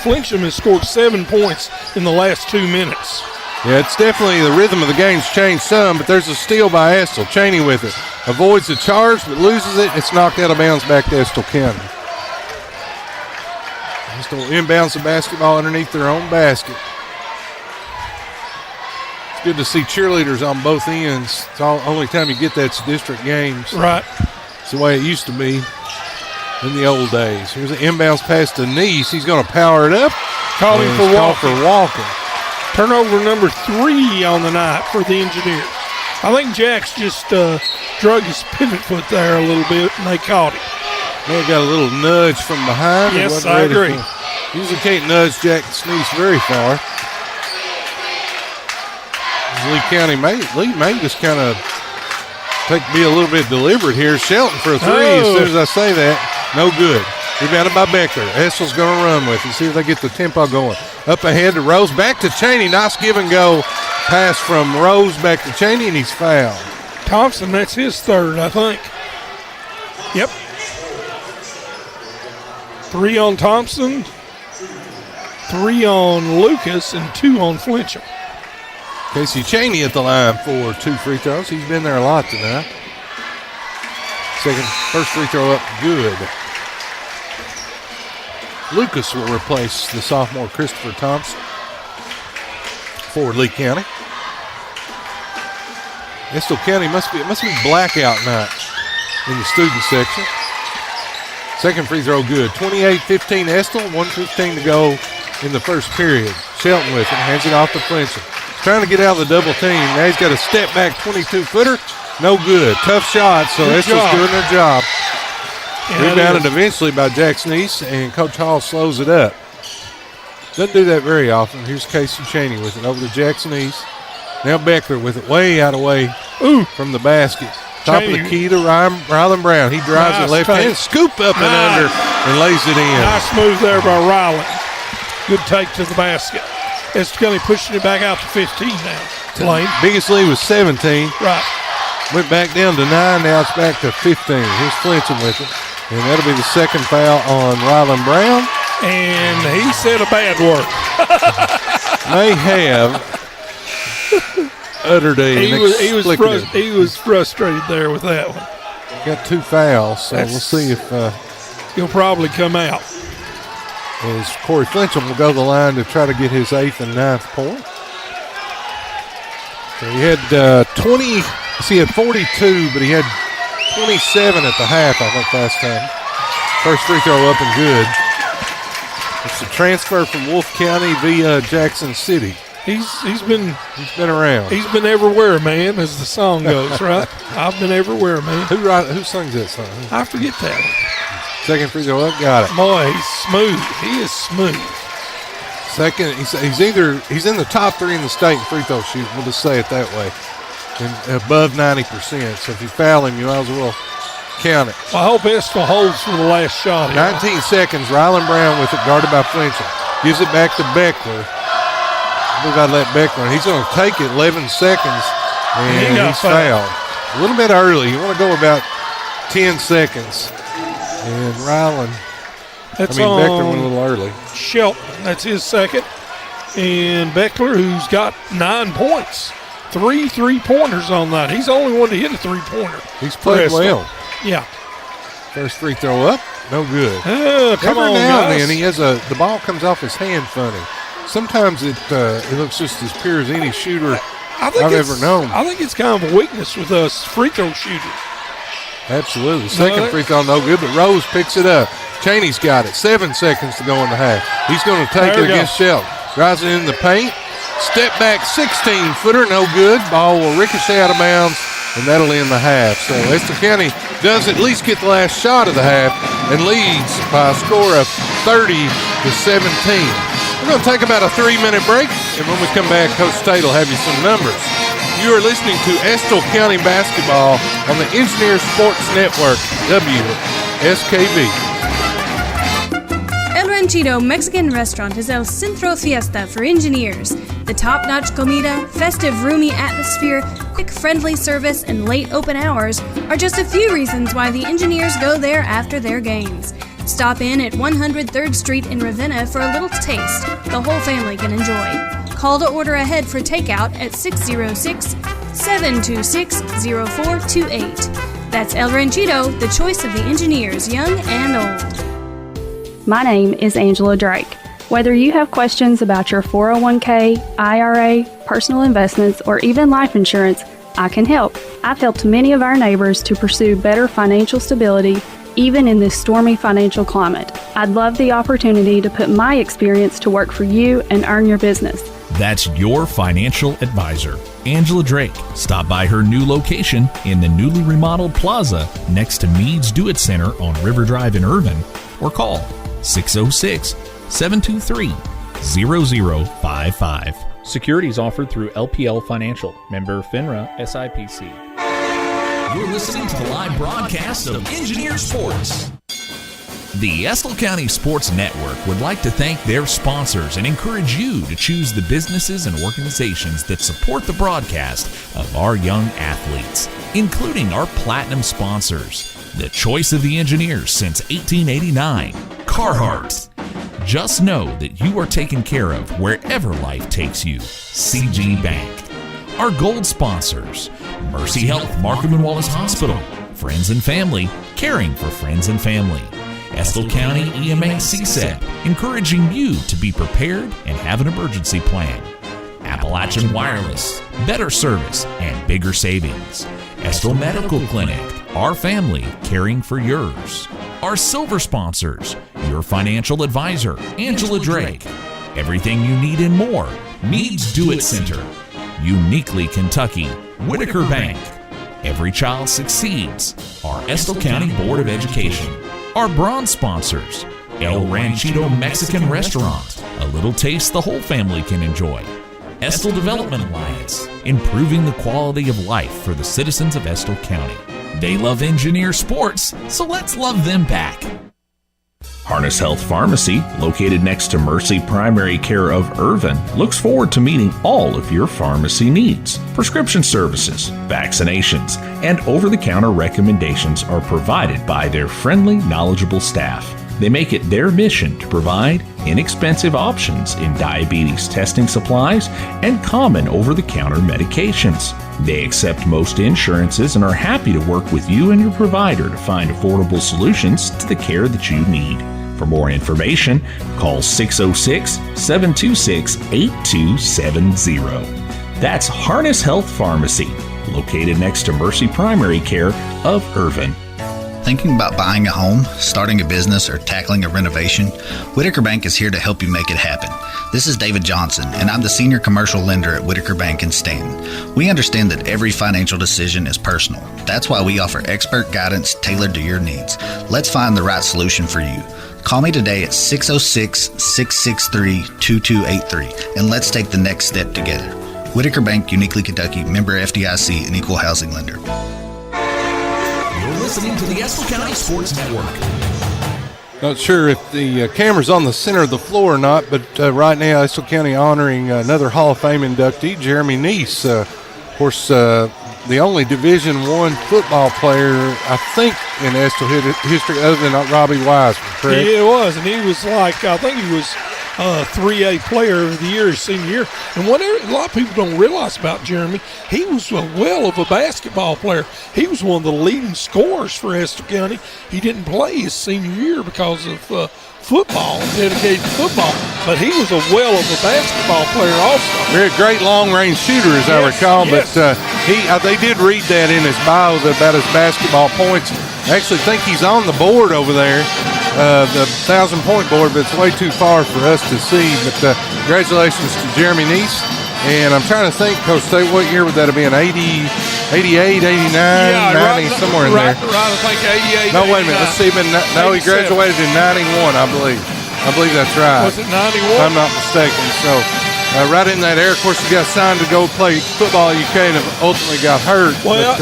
Flincham has scored 7 points in the last 2 minutes. Yeah, it's definitely the rhythm of the game's changed some, but there's a steal by Estill. Cheney with it. Avoids the charge, but loses it. It's knocked out of bounds back to Estill County. Estill inbounds the basketball underneath their own basket. It's good to see cheerleaders on both ends. It's the only time you get that's district games. Right. It's the way it used to be in the old days. Here's an inbounds pass to Neese. He's going to power it up. Calling for Walker. Turnover number 3 on the night for the Engineers. I think Jack's just drug his pivot foot there a little bit, and they caught him. They got a little nudge from behind. Yes, I agree. Usually can't nudge Jack Sneese very far. Lee County may just kind of be a little bit deliberate here. Shelton for a 3 as soon as I say that. No good. Rebounded by Beckler. Estill's going to run with it. See if they get the tempo going. Up ahead to Rose. Back to Cheney. Nice give and go. Pass from Rose back to Cheney, and he's fouled. Thompson, that's his third, I think. Yep. 3 on Thompson, 3 on Lucas, and 2 on Flincham. Casey Cheney at the line for 2 free throws. He's been there a lot tonight. First free throw up, good. Lucas will replace the sophomore Christopher Thompson for Lee County. Estill County it must be blackout night in the student section. Second free throw good. 28-15 Estill, 1:15 to go in the first period. Shelton with it, hands it off to Flincham. Trying to get out of the double team. Now he's got a step back 22-footer. No good. Tough shot, so Estill's doing their job. Yeah, rebounded eventually by Jack Sneese, and Coach Hall slows it up. Doesn't do that very often. Here's Casey Cheney with it over to Jack Sneese. Now Beckler with it way out of way from the basket. Top of the key to Rylan Brown. He drives it left hand, scoop up and under, and lays it in. Nice move there by Rylan. Good take to the basket. Estill County pushing it back out to 15 now. Blain. Biggest lead was 17. Right. Went back down to 9. Now it's back to 15. Here's Flincham with it. And that'll be the second foul on Rylan Brown. And he said a bad word. May have uttered a he was frustrated there with that one. Got 2 fouls, so we'll see if he'll probably come out. As Corey Flincham will go to the line to try to get his 8th and 9th point. So he had he had 42, but he had 27 at the half, I think, last time. First free throw up and good. It's a transfer from Wolfe County via Jackson City. He's been around. He's been everywhere, man, as the song goes, right? I've been everywhere, man. Who sings that song? I forget that one. Second free throw up, got it. Boy, he's smooth. He is smooth. Second, he's in the top 3 in the state in free throw shooting. We'll just say it that way. And above 90%. So if you foul him, you might as well count it. Well, I hope Estill holds for the last shot. 19 seconds. Rylan Brown with it, guarded by Flincham. Gives it back to Beckler. We've got to let Beckler. He's going to take it 11 seconds, and he's fouled. A little bit early. You want to go about 10 seconds. And Rylan, Beckler went a little early. Shelton, that's his second. And Beckler, who's got 9 points. 3 3-pointers on that. He's the only one to hit a 3-pointer. He's played well. Yeah. First free throw up, no good. Come on, now guys. and then the ball comes off his hand funny. Sometimes it looks just as pure as any shooter I've ever known. I think it's kind of a weakness with us free throw shooters. Absolutely. Second free throw, no good, but Rose picks it up. Cheney's got it. 7 seconds to go in the half. He's going to take it against Shelton. Drives it in the paint. Step back 16-footer, no good. Ball will ricochet out of bounds, and that'll end the half. So Estill County does at least get the last shot of the half and leads by a score of 30-17. We're going to take about a 3-minute break, and when we come back, Coach Tate will have you some numbers. You are listening to Estill County basketball on the Engineer Sports Network, WSKV. El Ranchito Mexican Restaurant is El Centro Fiesta for engineers. The top-notch comida, festive, roomy atmosphere, quick, friendly service, and late open hours are just a few reasons why the engineers go there after their games. Stop in at 103rd Street in Ravenna for a little taste the whole family can enjoy. Call to order ahead for takeout at 606-726-0428. That's El Ranchito, the choice of the engineers, young and old. My name is Angela Drake. Whether you have questions about your 401k, IRA, personal investments, or even life insurance, I can help. I've helped many of our neighbors to pursue better financial stability, even in this stormy financial climate. I'd love the opportunity to put my experience to work for you and earn your business. That's your financial advisor, Angela Drake. Stop by her new location in the newly remodeled plaza next to Meads Do It Center on River Drive in Irvin, or call 606-723-0055. Securities offered through LPL Financial, member FINRA SIPC. You're listening to the live broadcast of Engineer Sports. The Estill County Sports Network would like to thank their sponsors and encourage you to choose the businesses and organizations that support the broadcast of our young athletes, including our platinum sponsors, the choice of the engineers since 1889, Carhartt. Just know that you are taken care of wherever life takes you, CG Bank. Our gold sponsors, Mercy Health, Markham and Wallace Hospital, Friends and Family, caring for friends and family. Estill County EMA CSEP, encouraging you to be prepared and have an emergency plan. Appalachian Wireless, better service and bigger savings. Estill Medical Clinic, our family caring for yours. Our silver sponsors, your financial advisor, Angela Drake. Everything you need and more, Meads Do It Center. Uniquely Kentucky, Whitaker Bank. Every child succeeds. Our Estill County Board of Education. Our bronze sponsors, El Ranchito Mexican Restaurant, a little taste the whole family can enjoy. Estill Development Alliance, improving the quality of life for the citizens of Estill County. They love engineer sports, so let's love them back. Harness Health Pharmacy, located next to Mercy Primary Care of Irvin, looks forward to meeting all of your pharmacy needs. Prescription services, vaccinations, and over-the-counter recommendations are provided by their friendly, knowledgeable staff. They make it their mission to provide inexpensive options in diabetes testing supplies and common over-the-counter medications. They accept most insurances and are happy to work with you and your provider to find affordable solutions to the care that you need. For more information, call 606-726-8270. That's Harness Health Pharmacy, located next to Mercy Primary Care of Irvin. Thinking about buying a home, starting a business, or tackling a renovation? Whitaker Bank is here to help you make it happen. This is David Johnson, and I'm the Senior Commercial Lender at Whitaker Bank in Stanton. We understand that every financial decision is personal. That's why we offer expert guidance tailored to your needs. Let's find the right solution for you. Call me today at 606-663-2283, and let's take the next step together. Whitaker Bank, Uniquely Kentucky, member FDIC, and equal housing lender. You're listening to the Estill County Sports Network. Not sure if the camera's on the center of the floor or not, but right now Estill County honoring another Hall of Fame inductee, Jeremy Neese. Of course, the only Division I football player, I think, in Estill history other than Robbie Wiseman, correct? Yeah, it was, and he was like, I think he was 3A player of the year his senior year. And what a lot of people don't realize about Jeremy, he was a well of a basketball player. He was one of the leading scorers for Estill County. He didn't play his senior year because of football, dedicated to football, but he was a well of a basketball player also. Very great long-range shooter, as I recall, yes. But they did read that in his bio about his basketball points. I actually think he's on the board over there, the 1,000-point board, but it's way too far for us to see. But congratulations to Jeremy Neese. And I'm trying to think, Coach Tate, what year would that have been? 88, 89, 90, somewhere in there. Right, I think 88. No, wait a minute. Let's see. No, he graduated in 91, I believe. I believe that's right. Was it 91? If I'm not mistaken. So right in that era, of course, he got signed to go play football at UK and ultimately got hurt. Well,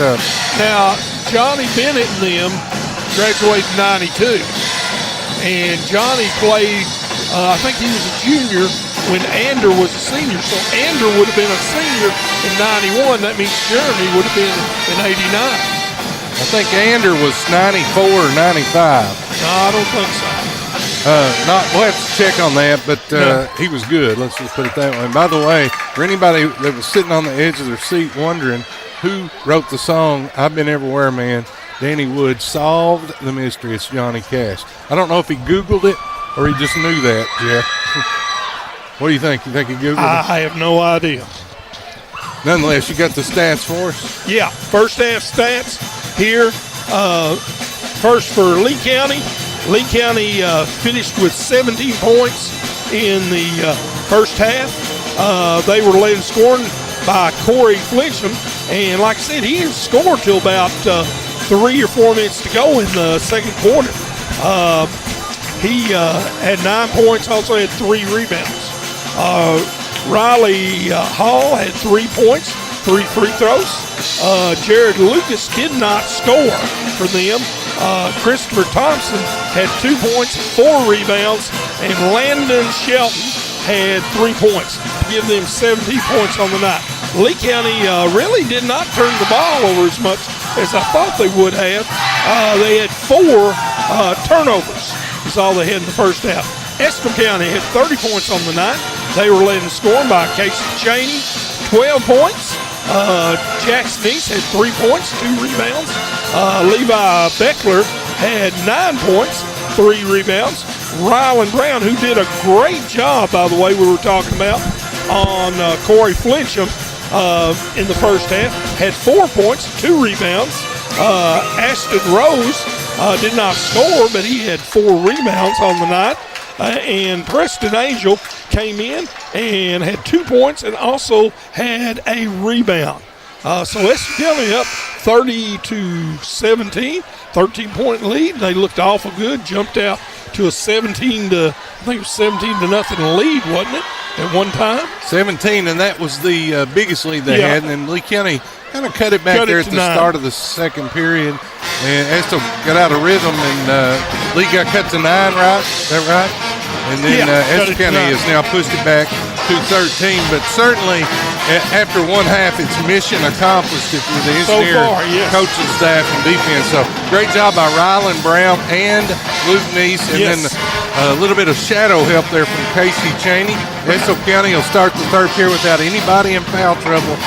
now, Johnny Bennett and them graduated in 92. And Johnny played, I think he was a junior when Ander was a senior. So Ander would have been a senior in 91. That means Jeremy would have been in 89. I think Ander was 94 or 95. No, I don't think so. We'll have to check on that, but he was good. Let's just put it that way. And by the way, for anybody that was sitting on the edge of their seat wondering who wrote the song "I've Been Everywhere, Man," Danny Wood solved the mystery. It's Johnny Cash. I don't know if he Googled it or he just knew that, Jeff. What do you think? You think he Googled it? I have no idea. Nonetheless, you got the stats for us? Yeah, first half stats here. First for Lee County. Lee County finished with 17 points in the first half. They were led in scoring by Corey Flincham. And like I said, he didn't score till about 3 or 4 minutes to go in the second quarter. He had 9 points, also had 3 rebounds. Riley Hall had 3 points, 3 free throws. Jared Lucas did not score for them. Christopher Thompson had 2 points, 4 rebounds, and Landon Shelton had 3 points to give them 17 points on the night. Lee County really did not turn the ball over as much as I thought they would have. They had 4 turnovers is all they had in the first half. Estill County had 30 points on the night. They were led in scoring by Casey Cheney, 12 points. Jackson East had 3 points, 2 rebounds. Levi Beckler had 9 points, 3 rebounds. Rylan Brown, who did a great job, by the way, we were talking about, on Corey Flincham in the first half, had 4 points, 2 rebounds. Ashton Rose did not score, but he had 4 rebounds on the night. And Preston Angel came in and had 2 points and also had a rebound. So Estill County up 30-17, 13-point lead. They looked awful good, jumped out to a 17 to nothing lead, wasn't it, at one time? 17, and that was the biggest lead they had. And then Lee County kind of cut it back there at the start of the second period. And Estill got out of rhythm, and Lee got cut to 9, right? Is that right? And then Estill County has now pushed it back to 13. But certainly, after one half, it's mission accomplished if you're the engineer, coaching staff, and defense. So great job by Rylan Brown and Luke Neese. And then a little bit of shadow help there from Casey Cheney. Estill County will start the third period without anybody in foul trouble.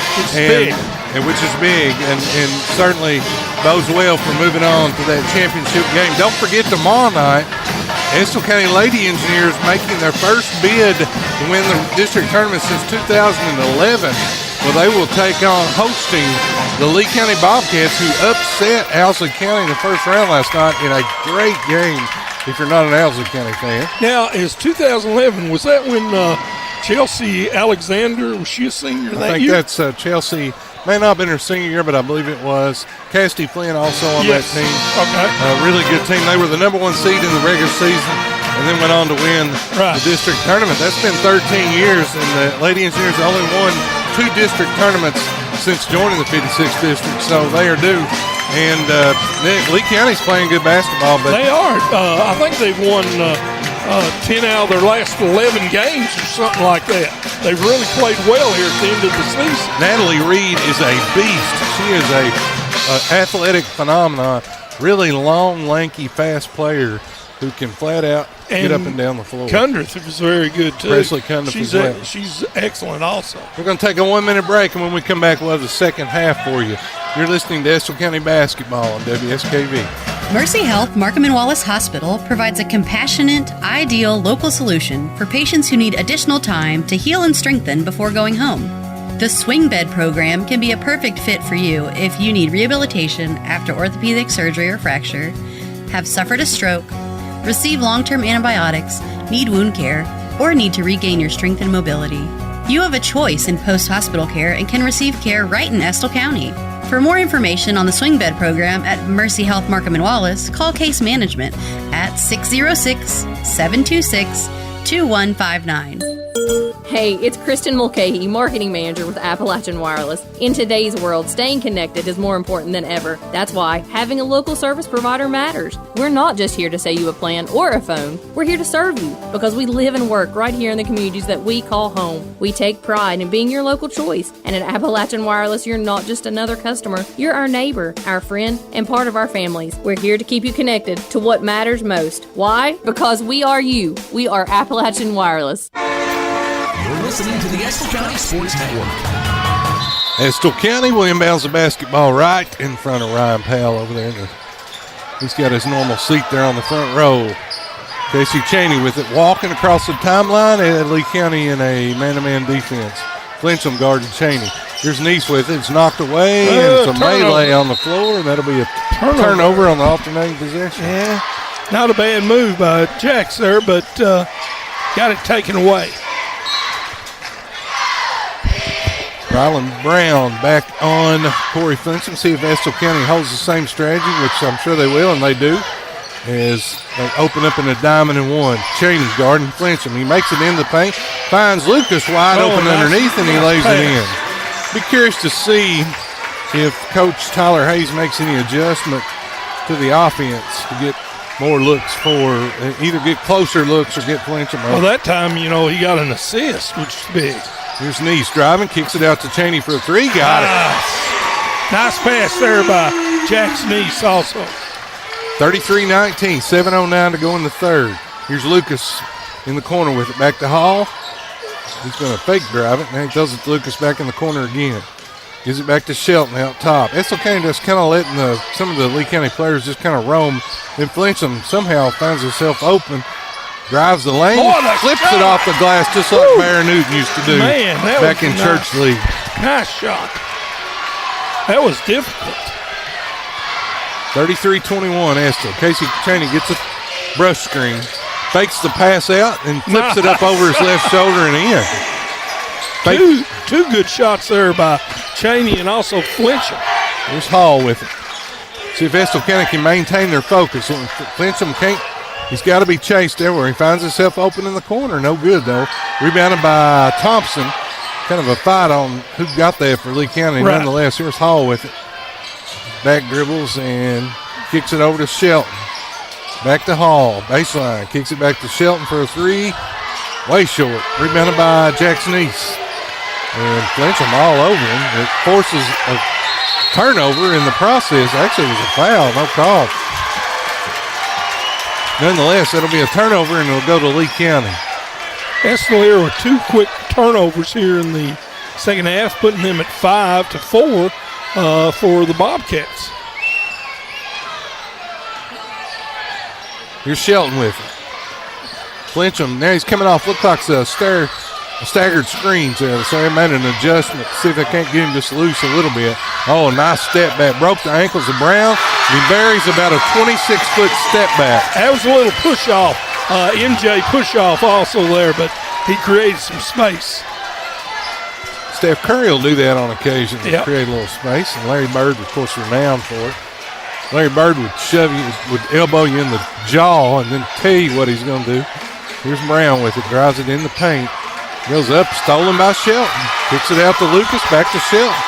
Which is big, and certainly bodes well for moving on to that championship game. Don't forget tomorrow night, Estill County Lady Engineers making their first bid to win the district tournament since 2011. Well, they will take on hosting the Lee County Bobcats, who upset Owsley County in the first round last night in a great game, if you're not an Owsley County fan. Now, is 2011, was that when Chelsea Alexander, was she a senior that year? I think that's Chelsea. May not have been her senior year, but I believe it was. Cassidy Flynn also on that team. Okay. Really good team. They were the number 1 seed in the regular season and then went on to win the district tournament. That's been 13 years, and the Lady Engineers only won 2 district tournaments since joining the 56th district, so they are due. And Lee County's playing good basketball. But they are. I think they've won 10 out of their last 11 games or something like that. They've really played well here at the end of the season. Natalie Reed is a beast. She is a athletic phenomenon. Really long, lanky, fast player who can flat out get up and down the floor. Cundrith is very good, too. Presley Cundrith as well. She's excellent also. We're going to take a 1-minute break, and when we come back, we'll have the second half for you. You're listening to Estill County Basketball on WSKV. Mercy Health Markham and Wallace Hospital provides a compassionate, ideal local solution for patients who need additional time to heal and strengthen before going home. The Swing Bed program can be a perfect fit for you if you need rehabilitation after orthopedic surgery or fracture, have suffered a stroke, receive long-term antibiotics, need wound care, or need to regain your strength and mobility. You have a choice in post-hospital care and can receive care right in Estill County. For more information on the Swing Bed program at Mercy Health Markham and Wallace, call Case Management at 606-726-2159. Hey, it's Kristen Mulcahy, Marketing Manager with Appalachian Wireless. In today's world, staying connected is more important than ever. That's why having a local service provider matters. We're not just here to sell you a plan or a phone. We're here to serve you because we live and work right here in the communities that we call home. We take pride in being your local choice. And at Appalachian Wireless, you're not just another customer. You're our neighbor, our friend, and part of our families. We're here to keep you connected to what matters most. Why? Because we are you. We are Appalachian Wireless. You're listening to the Estill County Sports Network. Estill County will inbounds the basketball right in front of Ryan Powell over there. He's got his normal seat there on the front row. Casey Cheney with it, walking across the timeline at Lee County in a man-to-man defense. Flincham guarding Cheney. Here's Neese with it. It's knocked away, and it's a melee on the floor, and that'll be a turnover on the alternating possession. Yeah, not a bad move by Jacks there, but got it taken away. Rylan Brown back on Corey Flincham. See if Estill County holds the same strategy, which I'm sure they will, and they do, as they open up in a diamond and one. Cheney guarding Flincham. He makes it in the paint, finds Lucas wide open underneath, and he lays it in. Be curious to see if Coach Tyler Hayes makes any adjustment to the offense to get more looks for, either get closer looks or get Flincham up. Well, that time, he got an assist, which is big. Here's Neese driving, kicks it out to Cheney for a three. Got it. Nice pass there by Jax Neese also. 33-19, 7:09 to go in the third. Here's Lucas in the corner with it. Back to Hall. He's going to fake drive it. Now he does it to Lucas back in the corner again. Gives it back to Shelton out top. Estill County just kind of letting some of the Lee County players just kind of roam. Then Flincham somehow finds himself open. Drives the lane, flips it off the glass just like Barry Newton used to do back in Church League. Nice shot. That was difficult. 33-21 Estill. Casey Cheney gets a brush screen, fakes the pass out, and flips it up over his left shoulder and in. Two good shots there by Cheney and also Flincham. Here's Hall with it. See if Estill County can maintain their focus. Flincham can't. He's got to be chased everywhere. He finds himself open in the corner. No good, though. Rebounded by Thompson. Kind of a fight on who got there for Lee County. Nonetheless, here's Hall with it. Back dribbles and kicks it over to Shelton. Back to Hall, baseline, kicks it back to Shelton for a three. Way short, rebounded by Jackson East. And Flincham all over him. It forces a turnover in the process. Actually, it was a foul, no call. Nonetheless, it'll be a turnover, and it'll go to Lee County. Estill here with 2 quick turnovers here in the second half, putting them at 5-4 for the Bobcats. Here's Shelton with it. Flincham, now he's coming off, looks like a staggered screens there, so they made an adjustment to see if they can't get him just loose a little bit. Oh, nice step back. Broke the ankles of Brown. He buries about a 26-foot step back. That was a little push-off. MJ push-off also there, but he created some space. Steph Curry will do that on occasion to Yep. create a little space, and Larry Bird, of course, renowned for it. Larry Bird would shove you, would elbow you in the jaw and then tell you what he's going to do. Here's Brown with it, drives it in the paint. Goes up, stolen by Shelton. Kicks it out to Lucas, back to Shelton.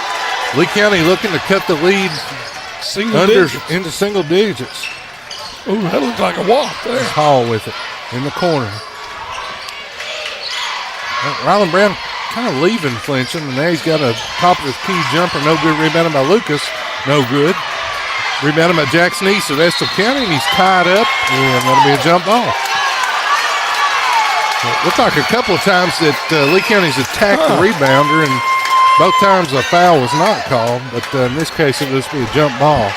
Lee County looking to cut the lead into single digits. Ooh, that looked like a walk there. There's Hall with it in the corner. Ryland Brown kind of leaving Flincham, and now he's got a top of the key jumper. No good. Rebounded by Lucas. No good. Rebounded by Jackson East of Estill County, and he's tied up, and that'll be a jump ball. It looked like a couple of times that Lee County's attacked the rebounder, and both times a foul was not called, but in this case it'll just be a jump ball.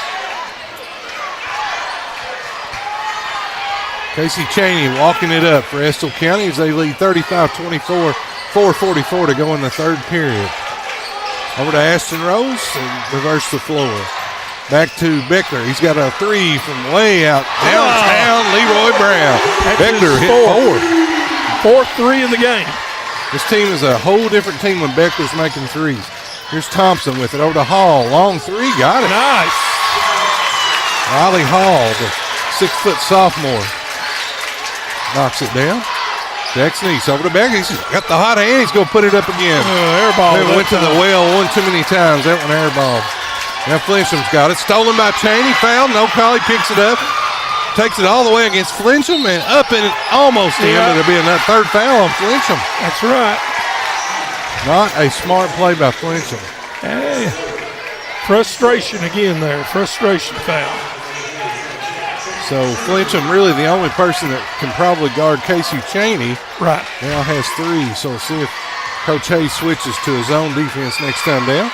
Casey Chaney walking it up for Estill County as they lead 35-24, 4:44 to go in the third period. Over to Ashton Rose and reverse the floor. Back to Beckler. He's got a three from way out downtown. Leroy Brown. Beckler hit fourth three of the game. This team is a whole different team when Beckler's making threes. Here's Thompson with it over to Hall. Long three. Got it. Nice. Riley Hall, the 6-foot sophomore. Knocks it down. Jackson East over to Beckler. He's got the hot hand. He's going to put it up again. Airball. It went to the well one too many times. That one airball. Now Flincham's got it. Stolen by Chaney. Foul. No call. He picks it up. Takes it all the way against Flincham and up and almost in. But it'll be another third foul on Flincham. That's right. Not a smart play by Flincham. Hey. Frustration again there. Frustration foul. So Flincham, really the only person that can probably guard Casey Chaney. Right. Now has three. So we'll see if Coach Hayes switches to his own defense next time down.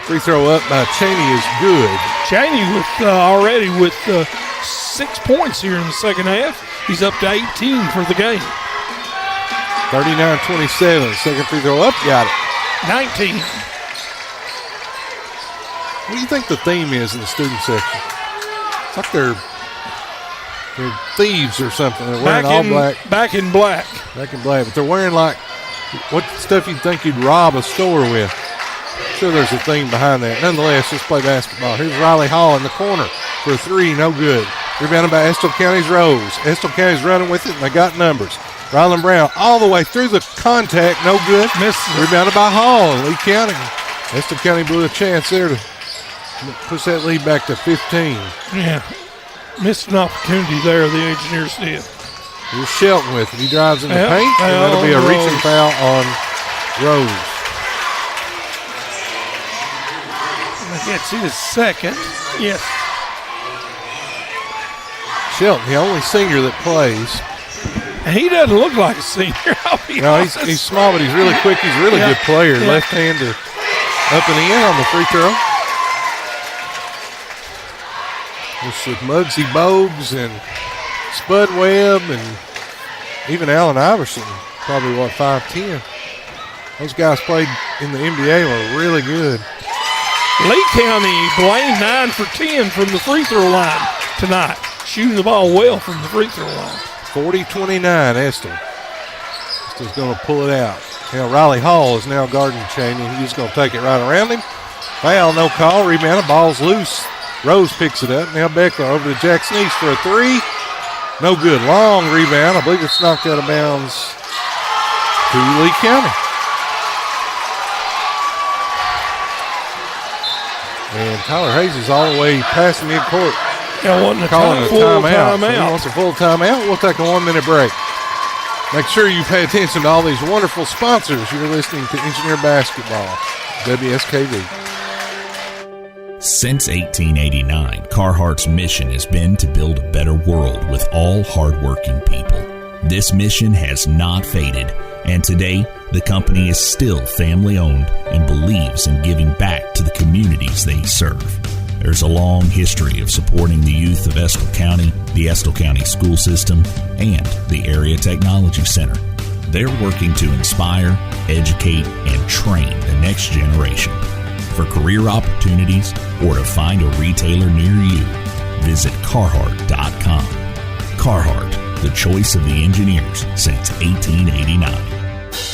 Free throw up by Chaney is good. Chaney with already with 6 points here in the second half. He's up to 18 for the game. 39-27. Second free throw up. Got it. 19. What do you think the theme is in the student section? It's like they're thieves or something. They're wearing all black. Back in black. Back in black. But they're wearing like what stuff you'd think you'd rob a store with. I'm sure there's a theme behind that. Nonetheless, let's play basketball. Here's Riley Hall in the corner for a three. No good. Rebounded by Estill County's Rose. Estill County's running with it, and they got numbers. Ryland Brown all the way through the contact. No good. Misses. Rebounded by Hall. Lee County. Estill County blew a chance there to push that lead back to 15. Yeah. Missed an opportunity there, the Engineers did. Here's Shelton with it. He drives in the paint, and that'll be a reaching foul on Rose. I can't see the second. Yes. Shelton, the only senior that plays. And he doesn't look like a senior. No, he's small, but he's really quick. He's a really good player. Yeah. Left-hander up and in on the free throw. This with Muggsy Bogues and Spud Webb and even Allen Iverson, probably 5'10". Those guys played in the NBA were really good. Lee County, Blain 9 for 10 from the free throw line tonight. Shooting the ball well from the free throw line. 40-29, Estill. Estill's going to pull it out. Now Riley Hall is now guarding Chaney. He's going to take it right around him. Foul, no call. Rebound, ball's loose. Rose picks it up. Now Beckler over to Jackson East for a three. No good. Long rebound. I believe it's knocked out of bounds to Lee County. And Tyler Hayes is all the way past the midcourt. Calling a full timeout. So he wants a full timeout. We'll take a 1-minute break. Make sure you pay attention to all these wonderful sponsors. You're listening to Engineer Basketball, WSKV. Since 1889, Carhartt's mission has been to build a better world with all hardworking people. This mission has not faded, and today the company is still family-owned and believes in giving back to the communities they serve. There's a long history of supporting the youth of Estill County, the Estill County school system, and the Area Technology Center. They're working to inspire, educate, and train the next generation. For career opportunities or to find a retailer near you, visit Carhartt.com. Carhartt, the choice of the engineers since 1889.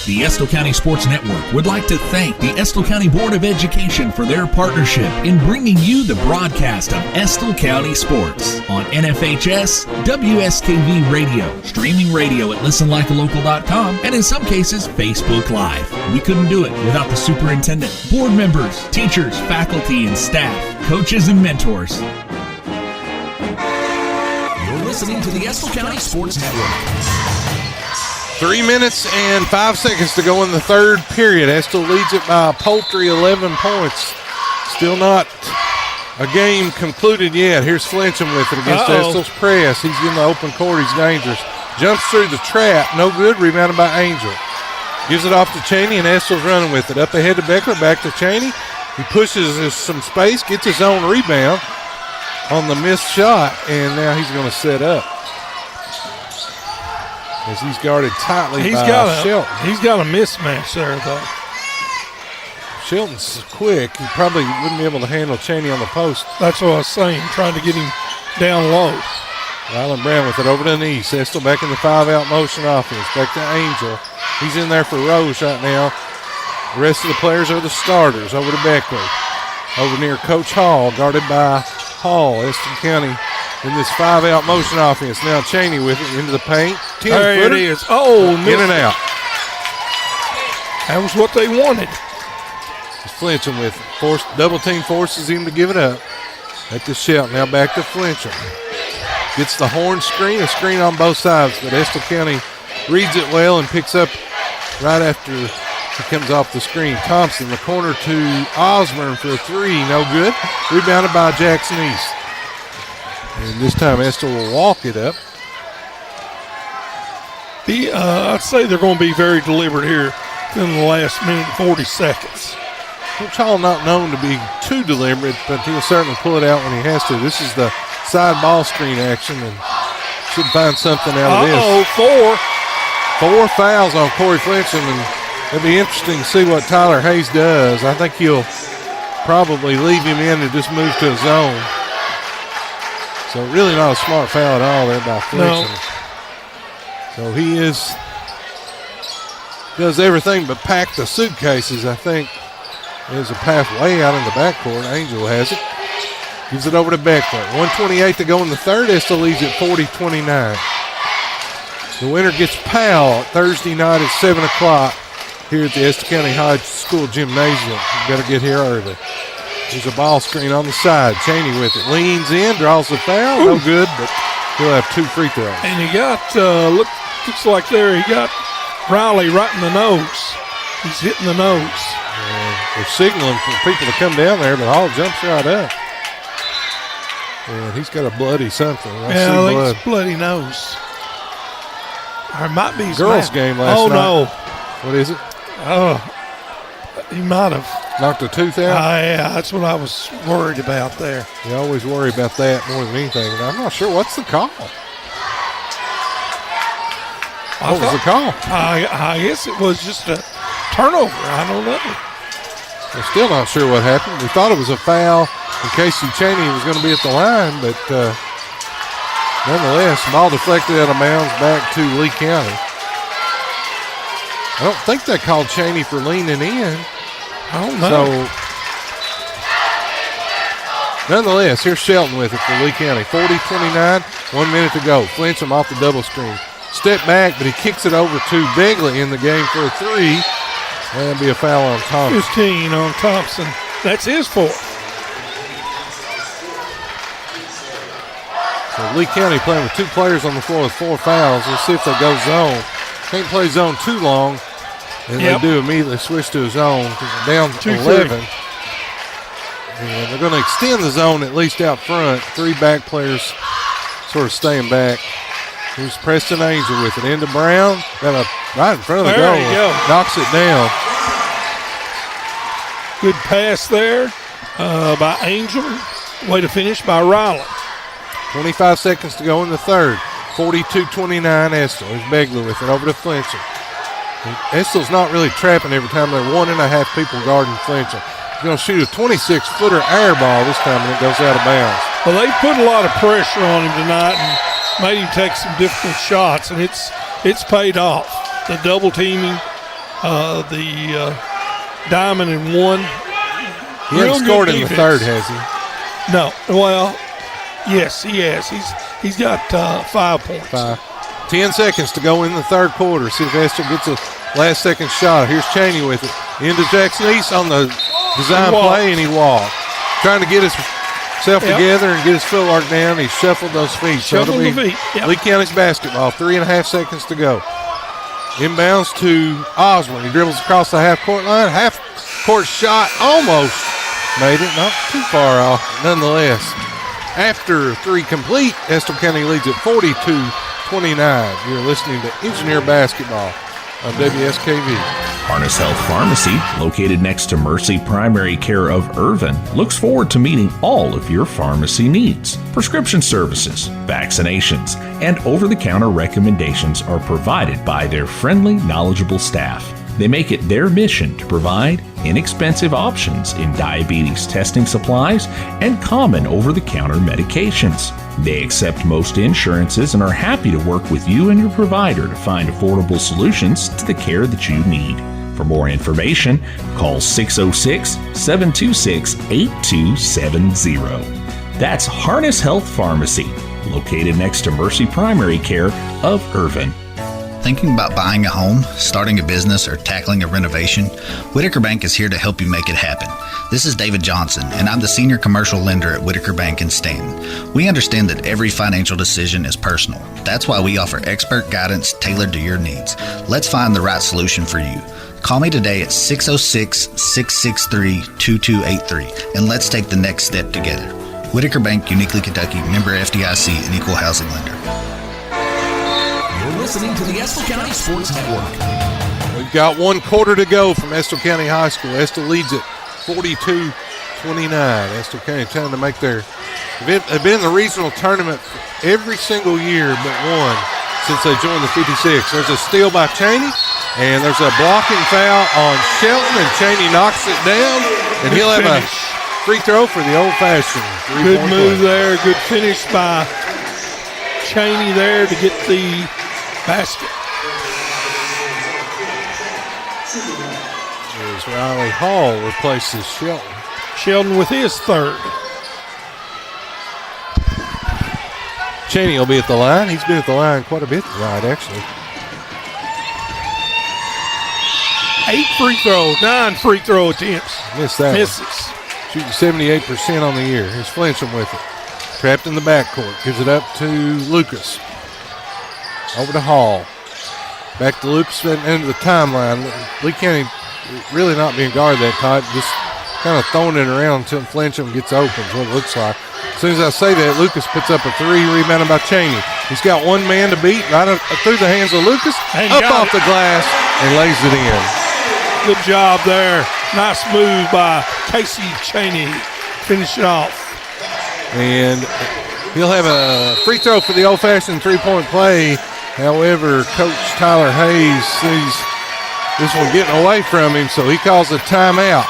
The Estill County Sports Network would like to thank the Estill County Board of Education for their partnership in bringing you the broadcast of Estill County Sports on NFHS, WSKV Radio, streaming radio at listenlikealocal.com, and in some cases, Facebook Live. We couldn't do it without the superintendent, board members, teachers, faculty, and staff, coaches, and mentors. You're listening to the Estill County Sports Network. 3 minutes and 5 seconds to go in the third period. Estill leads it by a paltry 11 points. Still not a game concluded yet. Here's Flincham with it against Estill's press. He's in the open court. He's dangerous. Jumps through the trap. No good. Rebounded by Angel. Gives it off to Cheney, and Estill's running with it. Up ahead to Beckler. Back to Cheney. He pushes some space, gets his own rebound on the missed shot, and now he's going to set up. As he's guarded tightly by Shelton. He's got a mismatch there, though. Shelton's quick. He probably wouldn't be able to handle Cheney on the post. That's what I was saying, trying to get him down low. Rylan Brown with it over to Denise. Estill back in the 5-out motion offense. Back to Angel. He's in there for Rose right now. The rest of the players are the starters. Over to Beckley. Over near Coach Hall, guarded by Hall. Estill County in this 5-out motion offense. Now Cheney with it into the paint. 10-footer. There it is. Oh, in and out. That was what they wanted. He's Flincham with it. Double team forces him to give it up. Back to Shelton. Now back to Flincham. Gets the horn screen, a screen on both sides, but Estill County reads it well and picks up right after he comes off the screen. Thompson, the corner to Osborne for a three. No good. Rebounded by Jackson East. And this time Estill will walk it up. I'd say they're going to be very deliberate here in the last minute and 40 seconds. Coach Hall not known to be too deliberate, but he'll certainly pull it out when he has to. This is the side ball screen action, and should find something out of this. Four fouls on Corey Flincham, and it'll be interesting to see what Tyler Hayes does. I think he'll probably leave him in and just move to a zone. So really not a smart foul at all there by Flincham. No. So he does everything but pack the suitcases, I think. There's a path way out in the backcourt. Angel has it. Gives it over to Beckler. 1:28 to go in the third. Estill leads at 40-29. The winner gets Powell Thursday night at 7 o'clock here at the Estill County High School Gymnasium. You've got to get here early. There's a ball screen on the side. Cheney with it. Leans in, draws the foul. No good, but he'll have 2 free throws. And he got, looks like there, he got Riley right in the nose. He's hitting the nose. They're signaling for people to come down there, but Hall jumps right up. And he's got a bloody something. I see think blood. it's bloody nose. Or it might be his girls' game last night. Oh, no. What is it? Oh, he might have knocked a tooth out? Yeah, that's what I was worried about there. You always worry about that more than anything. And I'm not sure what's the call. What was the call? I guess it was just a turnover. I don't know. We're still not sure what happened. We thought it was a foul in Casey Cheney was going to be at the line, but nonetheless, ball deflected out of bounds back to Lee County. I don't think they called Cheney for leaning in. I don't know. So, nonetheless, here's Shelton with it for Lee County. 40-29, 1 minute to go. Flincham off the double screen. Step back, but he kicks it over to Begley in the game for a three. That'll be a foul on Thompson. 15 on Thompson. That's his fourth. So Lee County playing with 2 players on the floor with 4 fouls. Let's see if they go zone. Can't play zone too long. And they do immediately switch to a zone because they're down 11. And they're going to extend the zone at least out front. 3 back players sort of staying back. Here's Preston Angel with it into Brown. Got a right in front of the goal. There you go. Knocks it down. Good pass there by Angel. Way to finish by Riley. 25 seconds to go in the third. 42-29 Estill. Here's Begler with it over to Fletcher. Estill's not really trapping every time. They're 1.5 people guarding Fletcher. He's going to shoot a 26-footer air ball this time, and it goes out of bounds. Well, they put a lot of pressure on him tonight and made him take some difficult shots, and it's paid off. The double teaming, the diamond and one. He hasn't scored in the third, has he? No. Well, yes, he has. He's got 5 points. 10 seconds to go in the third quarter. See if Estill gets a last-second shot. Here's Cheney with it. Into Jackson East on the design play, and he walked. Trying to get himself together and get his footwork down. He shuffled those feet. Shuffled the feet. Yep. Lee County's basketball. 3.5 seconds to go. Inbounds to Osborne. He dribbles across the half-court line. Half-court shot almost made it. Not too far off, nonetheless. After 3 complete, Estill County leads at 42-29. You're listening to Engineer Basketball on WSKV. Harness Health Pharmacy, located next to Mercy Primary Care of Irvin, looks forward to meeting all of your pharmacy needs. Prescription services, vaccinations, and over-the-counter recommendations are provided by their friendly, knowledgeable staff. They make it their mission to provide inexpensive options in diabetes testing supplies and common over-the-counter medications. They accept most insurances and are happy to work with you and your provider to find affordable solutions to the care that you need. For more information, call 606-726-8270. That's Harness Health Pharmacy, located next to Mercy Primary Care of Irvin. Thinking about buying a home, starting a business, or tackling a renovation? Whitaker Bank is here to help you make it happen. This is David Johnson, and I'm the senior commercial lender at Whitaker Bank in Stanton. We understand that every financial decision is personal. That's why we offer expert guidance tailored to your needs. Let's find the right solution for you. Call me today at 606-663-2283, and let's take the next step together. Whitaker Bank, Uniquely Kentucky, member FDIC, and equal housing lender. You're listening to the Estill County Sports Network. We've got 1 quarter to go from Estill County High School. Estill leads it 42-29. Estill County trying to make their – they've been in the regional tournament every single year but one since they joined the 56. There's a steal by Cheney, and there's a blocking foul on Shelton, and Cheney knocks it down, and he'll have a free throw for the old-fashioned good move there. Good finish by Cheney there to get the basket. As Riley Hall replaces Shelton. Shelton with his third. Cheney will be at the line. He's been at the line quite a bit tonight, actually. 8 free throws, 9 free throw attempts. Missed that. Misses. Shooting 78% on the year. Here's Flincham with it. Trapped in the backcourt. Gives it up to Lucas. Over to Hall. Back to Lucas into the timeline. Lee County really not being guarded that tight. Just kind of throwing it around until Flincham gets open is what it looks like. As soon as I say that, Lucas puts up a 3, rebounded by Cheney. He's got one man to beat right up through the hands of Lucas. Up off the glass and lays it in. Good job there. Nice move by Casey Cheney. Finish it off. And he'll have a free throw for the old-fashioned three-point play. However, Coach Tyler Hayes sees this one getting away from him, so he calls a timeout.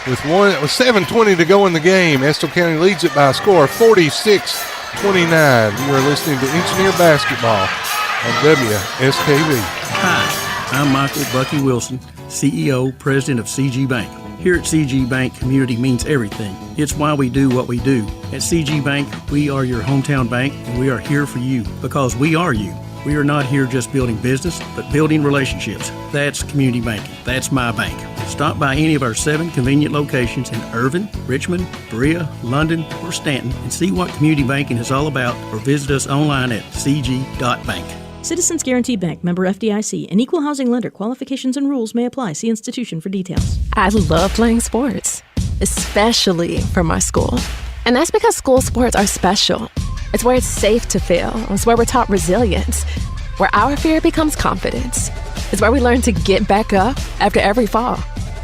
With 7:20 to go in the game, Estill County leads it by a score of 46-29. You are listening to Engineer Basketball on WSKV. Hi, I'm Michael Bucky Wilson, CEO, President of CG Bank. Here at CG Bank, community means everything. It's why we do what we do. At CG Bank, we are your hometown bank, and we are here for you because we are you. We are not here just building business, but building relationships. That's community banking. That's my bank. Stop by any of our 7 convenient locations in Irvin, Richmond, Berea, London, or Stanton and see what community banking is all about, or visit us online at cg.bank. Citizens Guarantee Bank, member FDIC, an equal housing lender. Qualifications and rules may apply. See institution for details. I love playing sports, especially for my school. And that's because school sports are special. It's where it's safe to fail. It's where we're taught resilience, where our fear becomes confidence. It's where we learn to get back up after every fall.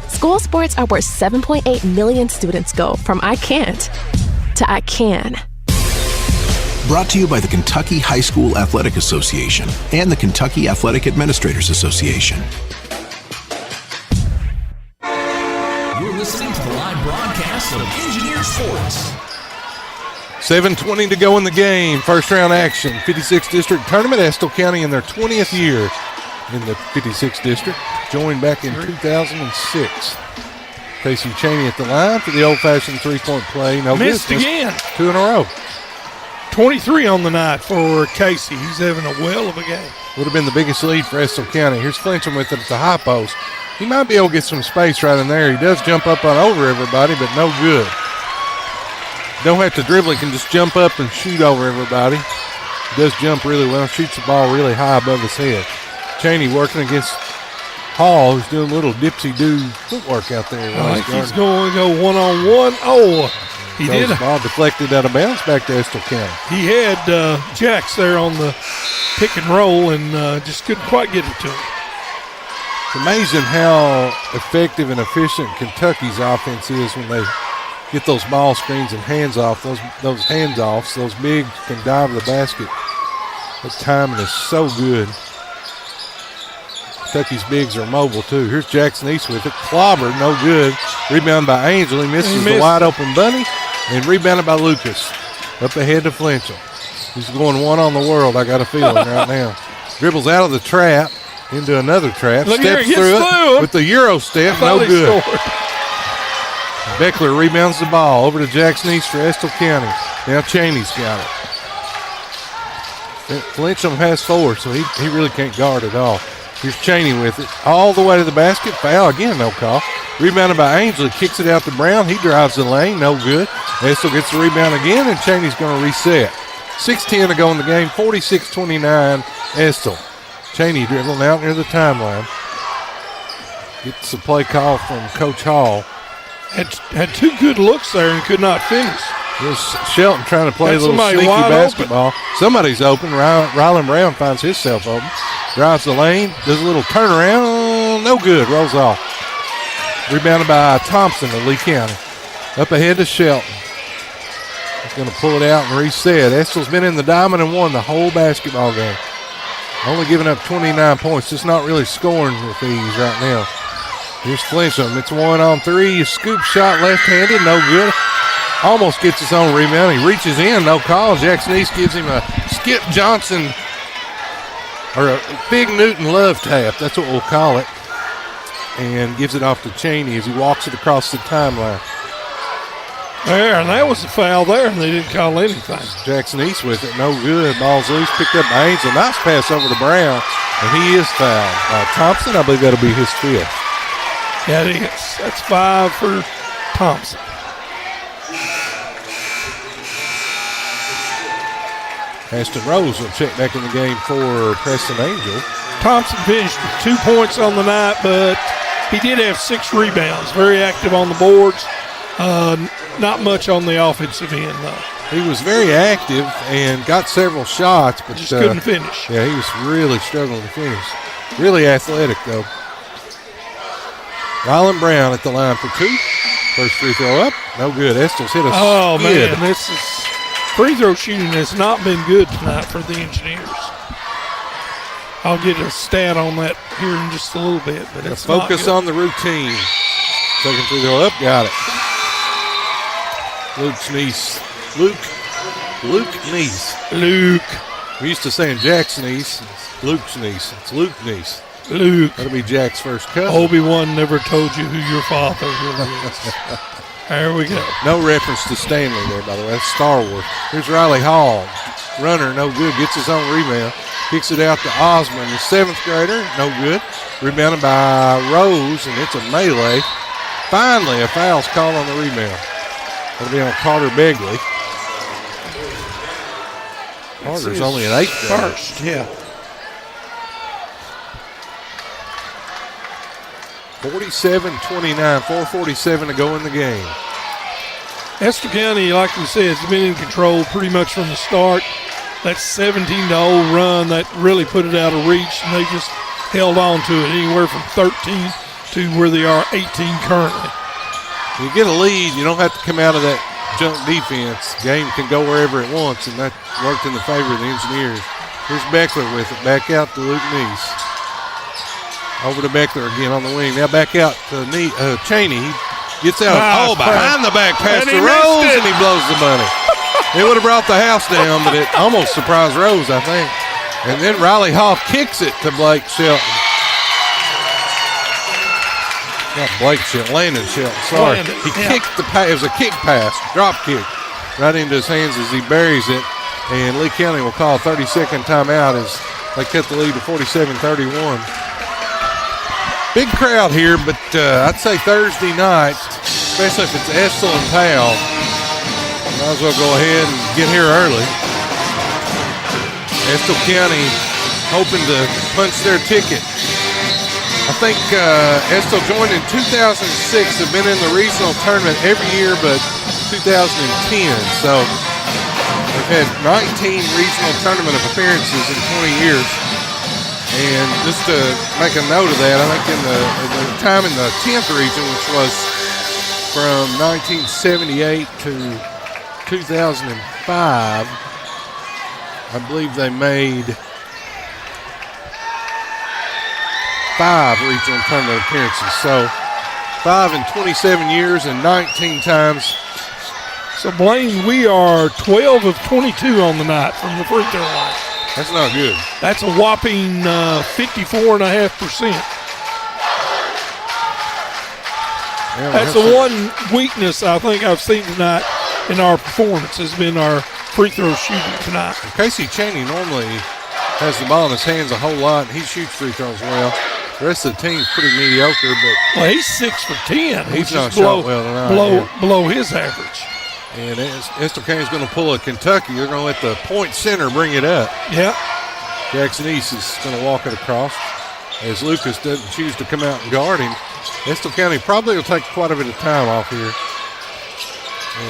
School sports are where 7.8 million students go from I can't to I can. Brought to you by the Kentucky High School Athletic Association and the Kentucky Athletic Administrators Association. You're listening to the live broadcast of Engineer Sports. 7:20 to go in the game. First round action. 56th District Tournament. Estill County in their 20th year in the 56th District. Joined back in 2006. Casey Cheney at the line for the old-fashioned three-point play. No missed business. Again. 2 in a row. 23 on the night for Casey. He's having a whale of a game. Would have been the biggest lead for Estill County. Here's Flincham with it at the high post. He might be able to get some space right in there. He does jump up on over everybody, but no good. Don't have to dribble. He can just jump up and shoot over everybody. He does jump really well. Shoots the ball really high above his head. Cheney working against Hall, who's doing a little dipsy-do footwork out there. I think he's going to go one-on-one. Oh, he did. The ball deflected out of bounds back to Estill County. He had Jax there on the pick and roll and just couldn't quite get it to him. It's amazing how effective and efficient Kentucky's offense is when they get those ball screens and hands off. Those hands-offs, those bigs can dive to the basket. The timing is so good. Kentucky's bigs are mobile, too. Here's Jackson East with it. Clobbered, no good. Rebound by Angel. He misses the wide-open bunny. And rebounded by Lucas. Up ahead to Flincham. He's going one on the world, I got a feeling right now. Dribbles out of the trap into another trap. Look steps here, through it with the Euro step. No good. Beckler rebounds the ball over to Jackson East for Estill County. Now Cheney's got it. Flincham has 4, so he really can't guard at all. Here's Cheney with it. All the way to the basket. Foul again, no call. Rebounded by Angel. He kicks it out to Brown. He drives the lane. No good. Estill gets the rebound again, and Cheney's going to reset. 6:10 to go in the game. 46-29 Estill. Cheney dribbling out near the timeline. Gets the play call from Coach Hall. Had 2 good looks there and could not finish. Here's Shelton trying to play a little sneaky basketball. Open. Somebody's open. Rylan Brown finds himself open. Drives the lane. Does a little turnaround. No good. Rolls off. Rebounded by Thompson of Lee County. Up ahead to Shelton. He's going to pull it out and reset. Estill's been in the diamond and won the whole basketball game. Only giving up 29 points. Just not really scoring with ease right now. Here's Flincham. It's 1-on-3. A scoop shot left-handed. No good. Almost gets his own rebound. He reaches in. No call. Jackson East gives him a Skip Johnson or a Big Newton love tap. That's what we'll call it. And gives it off to Cheney as he walks it across the timeline. There, and that was a foul there, and they didn't call anything. Jackson East with it. No good. Ball's loose. Picked up by Angel. Nice pass over to Brown. And he is fouled. Thompson, I believe that'll be his 5th. Yeah, it is. That's 5 for Thompson. Ashton Rose will check back in the game for Preston Angel. Thompson finished with 2 points on the night, but he did have 6 rebounds. Very active on the boards. Not much on the offensive end, though. He was very active and got several shots, but just couldn't finish. Yeah, he was really struggling to finish. Really athletic, though. Rylan Brown at the line for 2. First free throw up. No good. Estill's hit a skid. Man, this is free throw shooting has not been good tonight for the Engineers. I'll get a stat on that here in just a little bit. But it's focus on the routine. Second free throw up. Got it. Luke's niece. Luke niece. Luke. We used to saying Jack's niece. It's Luke's niece. It's Luke's niece. Luke. That'll be Jack's first cousin. Obi-Wan never told you who your father really is. There we go. No reference to Stanley there, by the way. That's Star Wars. Here's Riley Hall. Runner, no good. Gets his own rebound. Kicks it out to Osmond, the 7th grader. No good. Rebounded by Rose, and it's a melee. Finally, a foul's called on the rebound. That'll be on Carter Begley. Carter's only an 8th grader. First, yeah. 47-29, 4:47 to go in the game. Estill County, like we said, has been in control pretty much from the start. That 17-0 run, that really put it out of reach, and they just held on to it anywhere from 13 to where they are 18 currently. You get a lead, you don't have to come out of that junk defense. Game can go wherever it wants, and that worked in the favor of the Engineers. Here's Beckler with it, back out to Luke Neese. Over to Beckler again on the wing. Now back out to Cheney. He gets out. Behind the back pass to Rose, and he blows the money. It would have brought the house down, but it almost surprised Rose, I think. And then Riley Hoff kicks it to Blake Shelton. Not Blake Shelton, Landon Shelton, sorry. He kicked the pass. It was a kick pass, drop kick, right into his hands as he buries it. And Lee County will call a 30-second timeout as they cut the lead to 47-31. Big crowd here, but I'd say Thursday night, especially if it's Estill and Powell, might as well go ahead and get here early. Estill County hoping to punch their ticket. I think Estill joined in 2006, have been in the regional tournament every year but 2010. So they've had 19 regional tournament appearances in 20 years. And just to make a note of that, I think in the time in the 10th region, which was from 1978 to 2005, I believe they made 5 regional tournament appearances. So 5 in 27 years and 19 times. So, Blain, we are 12 of 22 on the night from the free throw line. That's not good. That's a whopping 54.5%. Yeah, that's the one weakness I think I've seen tonight in our performance has been our free throw shooting tonight. Casey Cheney normally has the ball in his hands a whole lot, and he shoots free throws well. The rest of the team's pretty mediocre, but well, he's 6 for 10. He's not shot well tonight. Below his average. And Estill County's going to pull a Kentucky. They're going to let the point center bring it up. Yeah. Jackson East is going to walk it across as Lucas doesn't choose to come out and guard him. Estill County probably will take quite a bit of time off here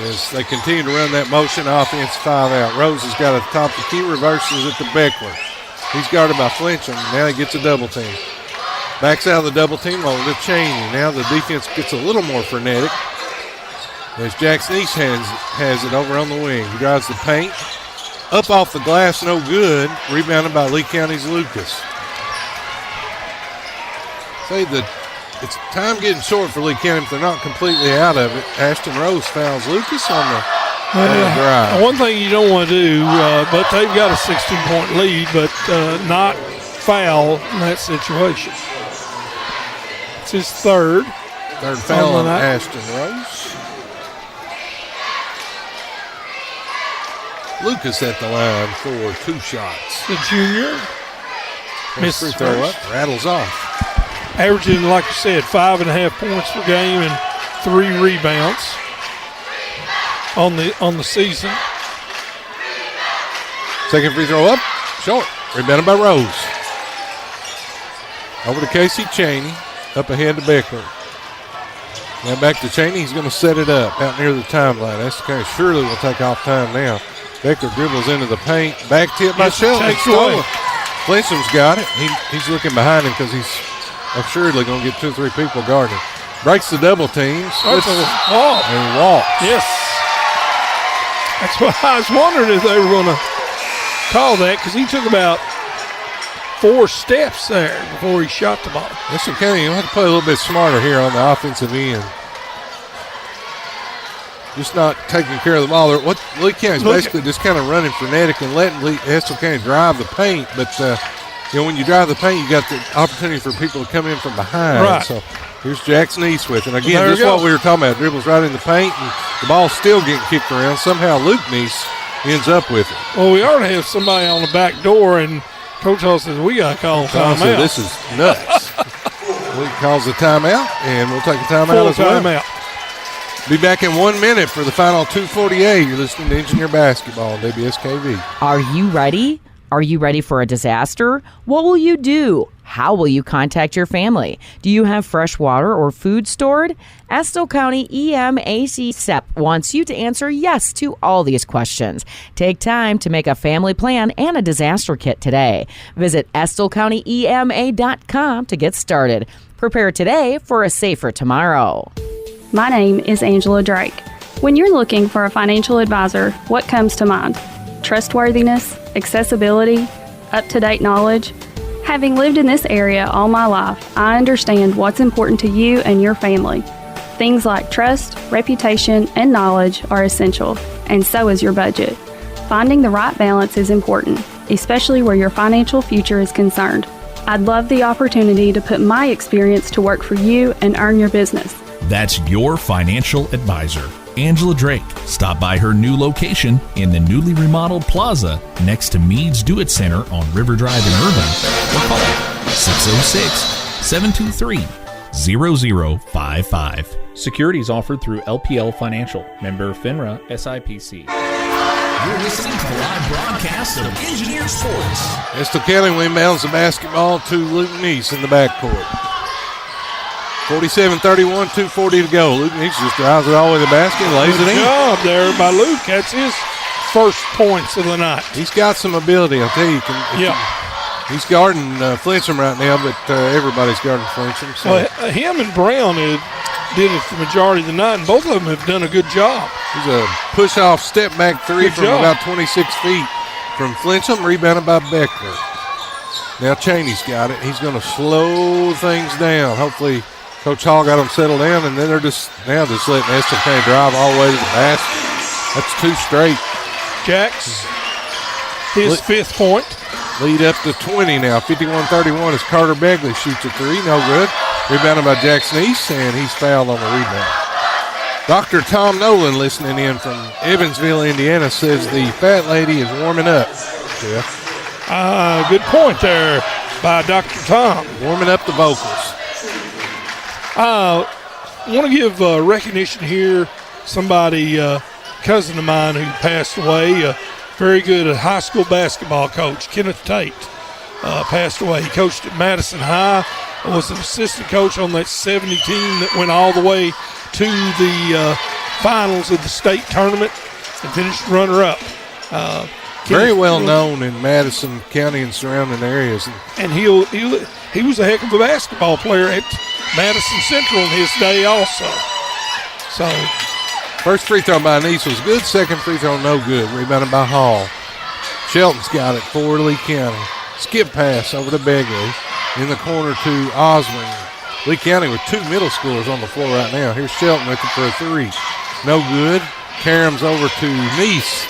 as they continue to run that motion offense 5 out. Rose has got to top the key, reverses it to Beckler. He's guarded by Flincham. Now he gets a double team. Backs out of the double team over to Cheney. Now the defense gets a little more frenetic as Jackson East has it over on the wing. He drives the paint. Up off the glass, no good. Rebounded by Lee County's Lucas. Say that it's time getting short for Lee County if they're not completely out of it. Ashton Rose fouls Lucas on the drive. One thing you don't want to do, but they've got a 16-point lead, but not foul in that situation. It's his third. Third foul on Ashton Rose. Lucas at the line for 2 shots. The junior. Free throw up, rattles off. Averaging, like you said, 5.5 points per game and 3 rebounds on the season. Second free throw up, short. Rebounded by Rose. Over to Casey Cheney, up ahead to Beckler. Now back to Cheney. He's going to set it up out near the timeline. That's okay. Surely will take off time now. Beckler dribbles into the paint. Back tip by Shelton. Flincham's got it. He's looking behind him because he's assuredly going to get 2 or 3 people guarding. Breaks the double teams. That's a walk. And walks. Yes. That's why I was wondering if they were going to call that because he took about 4 steps there before he shot the ball. Estill County, you'll have to play a little bit smarter here on the offensive end. Just not taking care of the ball. What Lee County's basically just kind of running frenetic and letting Estill County drive the paint. But when you drive the paint, you got the opportunity for people to come in from behind. Right. So Here's Jackson East with it. Again, There this we is go. what we were talking about. Dribbles right in the paint, and the ball's still getting kicked around. Somehow Luke Neese ends up with it. Well, we already have somebody on the back door, and Coach Hall says we got to call Tom said, timeout. this is nuts. Luke calls the timeout, and we'll take a timeout Full as well. timeout. Be back in 1 minute for the final 2:48. You're listening to Engineer Basketball on WSKV. Are you ready? Are you ready for a disaster? What will you do? How will you contact your family? Do you have fresh water or food stored? Estill County EMAC SEP wants you to answer yes to all these questions. Take time to make a family plan and a disaster kit today. Visit EstillCountyEMA.com to get started. Prepare today for a safer tomorrow. My name is Angela Drake. When you're looking for a financial advisor, what comes to mind? Trustworthiness, accessibility, up-to-date knowledge. Having lived in this area all my life, I understand what's important to you and your family. Things like trust, reputation, and knowledge are essential, and so is your budget. Finding the right balance is important, especially where your financial future is concerned. I'd love the opportunity to put my experience to work for you and earn your business. That's your financial advisor, Angela Drake. Stop by her new location in the newly remodeled plaza next to Meads Do-It Center on River Drive in Irvine, or call 606-723-0055. Securities offered through LPL Financial, member FINRA SIPC. You're listening to the live broadcast of Engineer Sports. Estill County inbounds the basketball to Luke Neese in the backcourt. 47-31, 2:40 to go. Luke Neese just drives it all the way to the basket and lays it in. Good job there by Luke. That's his first points of the night. He's got some ability, I'll tell you. He's guarding Flincham right now, but everybody's guarding Flincham. So. Well, him and Brown did it the majority of the night, and both of them have done a good job. He's a push-off step-back three Good from job. about 26 feet from Flincham, rebounded by Beckler. Now Cheney's got it. He's going to slow things down. Hopefully Coach Hall got them settled down, and then they're just letting Estill County drive all the way to the basket. That's two straight. Jax, his fifth point. Lead up to 20 now. 51-31 as Carter Begley shoots a three. No good. Rebounded by Jackson East, and he's fouled on the rebound. Dr. Tom Nolan, listening in from Evansville, Indiana, says the fat lady is warming up. Good point there by Dr. Tom. Warming up the vocals. I want to give recognition here. Somebody, cousin of mine who passed away, very good high school basketball coach, Kenneth Tate, passed away. He coached at Madison High, was an assistant coach on that 70 team that went all the way to the finals of the state tournament and finished runner-up. Very well known in Madison County and surrounding areas. And he was a heck of a basketball player at Madison Central in his day also. So first free throw by Neese was good. Second free throw no good. Rebounded by Hall. Shelton's got it for Lee County. Skip pass over to Begley. In the corner to Osborne. Lee County with two middle schoolers on the floor right now. Here's Shelton looking for a three. No good. Karam's over to Neese.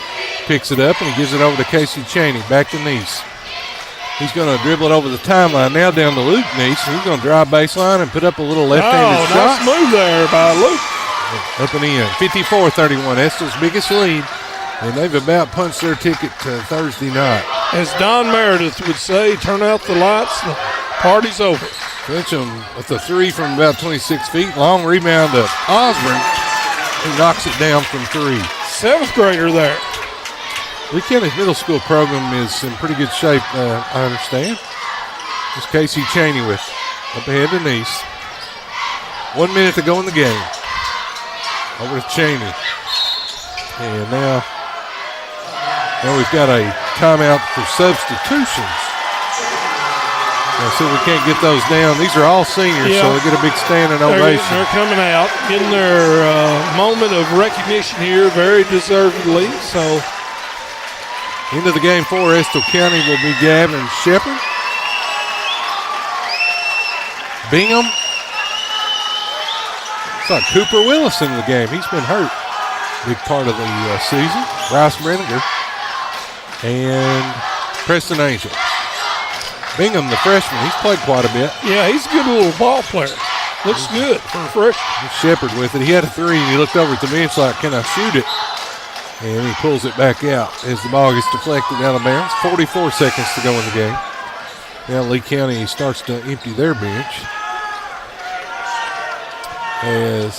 Picks it up and he gives it over to Casey Cheney. Back to Neese. He's going to dribble it over the timeline now down to Luke Neese. He's going to drive baseline and put up a little left-handed shot. Nice move there by Luke. Up and in. 54-31. Estill's biggest lead. And they've about punched their ticket to Thursday night. As Don Meredith would say, turn out the lights, the party's over. Flincham with a three from about 26 feet. Long rebound to Osborne, who knocks it down from three. Seventh grader there. Lee County's middle school program is in pretty good shape, I understand. It's Casey Cheney with up ahead to Neese. 1 minute to go in the game. Over to Cheney. And now we've got a timeout for substitutions. Now, see, we can't get those down. These are all seniors, so they get a big standing ovation. They're coming out, getting their moment of recognition here, very deservedly. So, into the game for Estill County will be Gavin Shepard. Bingham. It's like Cooper Willis in the game. He's been hurt. Big part of the season. Bryce Brenninger and Preston Angel. Bingham, the freshman, he's played quite a bit. yeah, he's a good little ball player. Looks good for a freshman. Shepard with it. He had a three, and he looked over at the bench like, can I shoot it? And he pulls it back out as the ball gets deflected out of bounds. 44 seconds to go in the game. Now Lee County starts to empty their bench. They're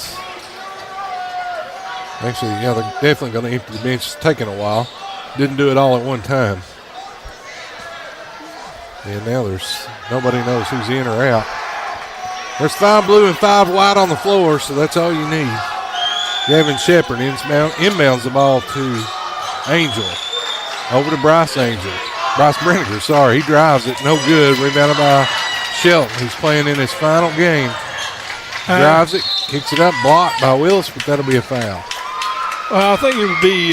definitely going to empty the bench. It's taking a while. Didn't do it all at one time. And now nobody knows who's in or out. There's 5 blue and 5 white on the floor, so that's all you need. Gavin Shepard inbounds the ball to Angel. Over to Bryce Brenniger, sorry. He drives it, no good. Rebounded by Shelton, who's playing in his final game. Drives it, kicks it up, blocked by Willis, but that'll be a foul. Well, I think it would be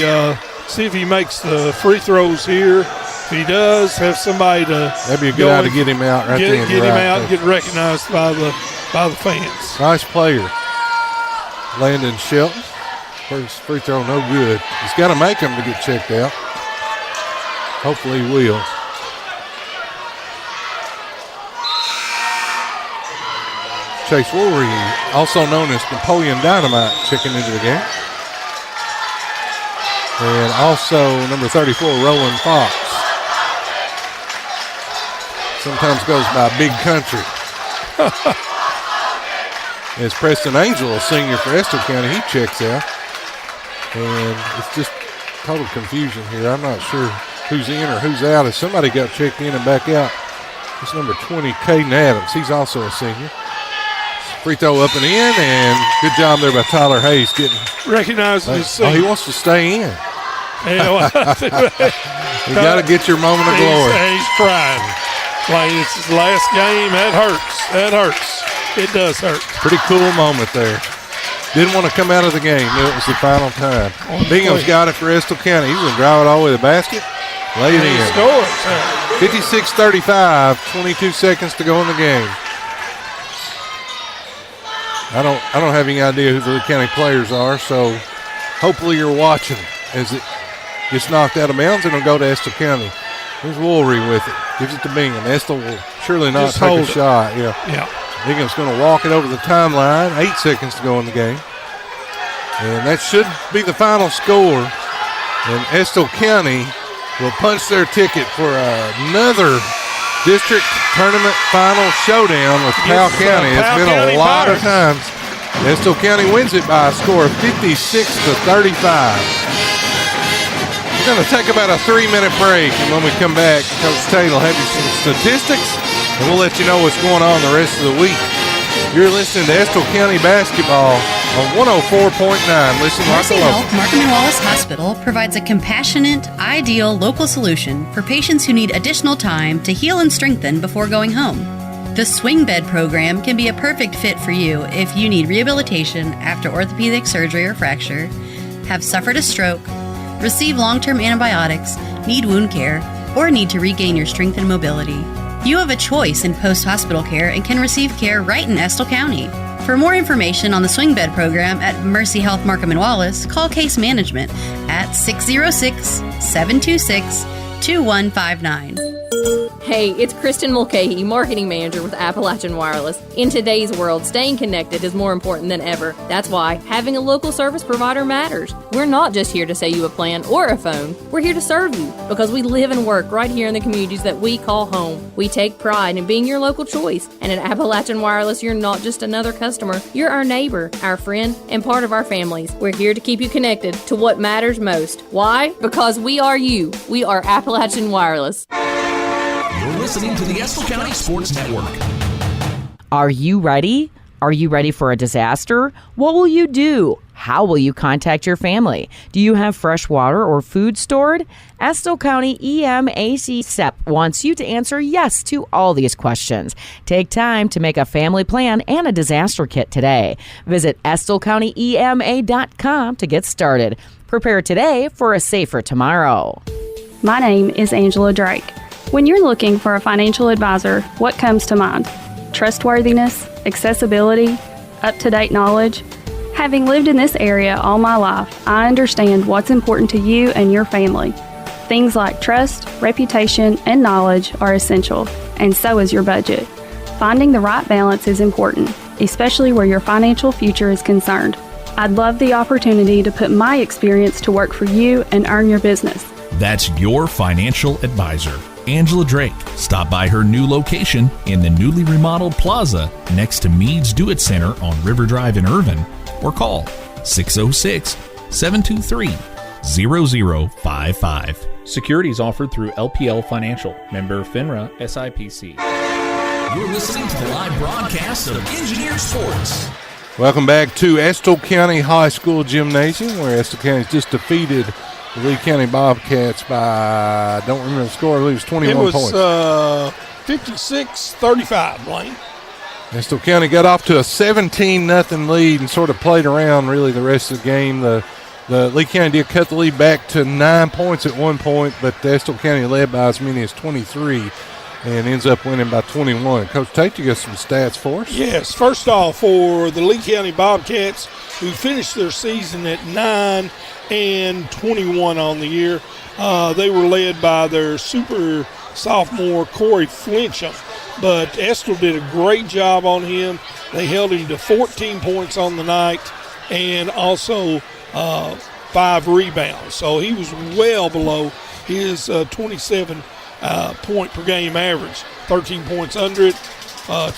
see if he makes the free throws here. If he does, have somebody to that'd be a good idea to get him out right there. Get him out and get recognized by the fans. Nice player, Landon Shelton. First free throw, no good. He's got to make him to get checked out. Hopefully he will. Chase Woolry, also known as Napoleon Dynamite, checking into the game. And also number 34, Roland Fox. Sometimes goes by Big Country. As Preston Angel, a senior for Estill County, he checks out. And it's just total confusion here. I'm not sure who's in or who's out. As somebody got checked in and back out, it's number 20, Caden Adams. He's also a senior. Free throw up and in, and good job there by Tyler Hayes getting recognizing his senior. Oh, he wants to stay in. Yeah, you got to get your moment of glory. He's crying. Like it's his last game. That hurts. That hurts. It does hurt. Pretty cool moment there. Didn't want to come out of the game. Knew it was the final time. Bingham's got it for Estill County. He's going to drive it all the way to the basket. Lay it in. Scores. 56-35. 22 seconds to go in the game. I don't have any idea who the Lee County players are, so hopefully you're watching as it gets knocked out of bounds and it'll go to Estill County. There's Woolry with it. Gives it to Bingham. Estill will surely not just take a shot. Yeah. Bingham's going to walk it over the timeline. 8 seconds to go in the game. And that should be the final score. And Estill County will punch their ticket for another district tournament final showdown with Powell County. It's been a lot of times. Estill County wins it by a score of 56-35. We're going to take about a 3-minute break, and when we come back, Coach Tate will have you some statistics, and we'll let you know what's going on the rest of the week. You're listening to Estill County basketball on 104.9. Listen like a local. Markham and Wallace Hospital provides a compassionate, ideal local solution for patients who need additional time to heal and strengthen before going home. The Swing Bed program can be a perfect fit for you if you need rehabilitation after orthopedic surgery or fracture, have suffered a stroke, receive long-term antibiotics, need wound care, or need to regain your strength and mobility. You have a choice in post-hospital care and can receive care right in Estill County. For more information on the Swing Bed program at Mercy Health Markham and Wallace, call Case Management at 606-726-2159. Hey, it's Kristen Mulcahy, Marketing Manager with Appalachian Wireless. In today's world, staying connected is more important than ever. That's why having a local service provider matters. We're not just here to sell you a plan or a phone. We're here to serve you because we live and work right here in the communities that we call home. We take pride in being your local choice. And at Appalachian Wireless, you're not just another customer. You're our neighbor, our friend, and part of our families. We're here to keep you connected to what matters most. Why? Because we are you. We are Appalachian Wireless. You're listening to the Estill County Sports Network. Are you ready? Are you ready for a disaster? What will you do? How will you contact your family? Do you have fresh water or food stored? Estill County EMAC SEP wants you to answer yes to all these questions. Take time to make a family plan and a disaster kit today. Visit EstillCountyEMA.com to get started. Prepare today for a safer tomorrow. My name is Angela Drake. When you're looking for a financial advisor, what comes to mind? Trustworthiness, accessibility, up-to-date knowledge. Having lived in this area all my life, I understand what's important to you and your family. Things like trust, reputation, and knowledge are essential, and so is your budget. Finding the right balance is important. especially where your financial future is concerned. I'd love the opportunity to put my experience to work for you and earn your business. That's your financial advisor, Angela Drake. Stop by her new location in the newly remodeled plaza next to Meads Do-It Center on River Drive in Irvin, or call 606-723-0055. Securities offered through LPL Financial, member FINRA SIPC. You're listening to the live broadcast of Engineer Sports. Welcome back to Estill County High School Gymnasium, where Estill County just defeated the Lee County Bobcats by, I don't remember the score, I believe it was 21 points. It was 56-35, Blain. Estill County got off to a 17-0 lead and sort of played around really the rest of the game. The Lee County did cut the lead back to 9 points at one point, but Estill County led by as many as 23 and ends up winning by 21. Coach Tate, you got some stats for us? Yes. First off, for the Lee County Bobcats, who finished their season at 9-21 on the year, they were led by their super sophomore Corey Flincham. But Estill did a great job on him. They held him to 14 points on the night and also 5 rebounds. So he was well below his 27 point per game average. 13 points under it,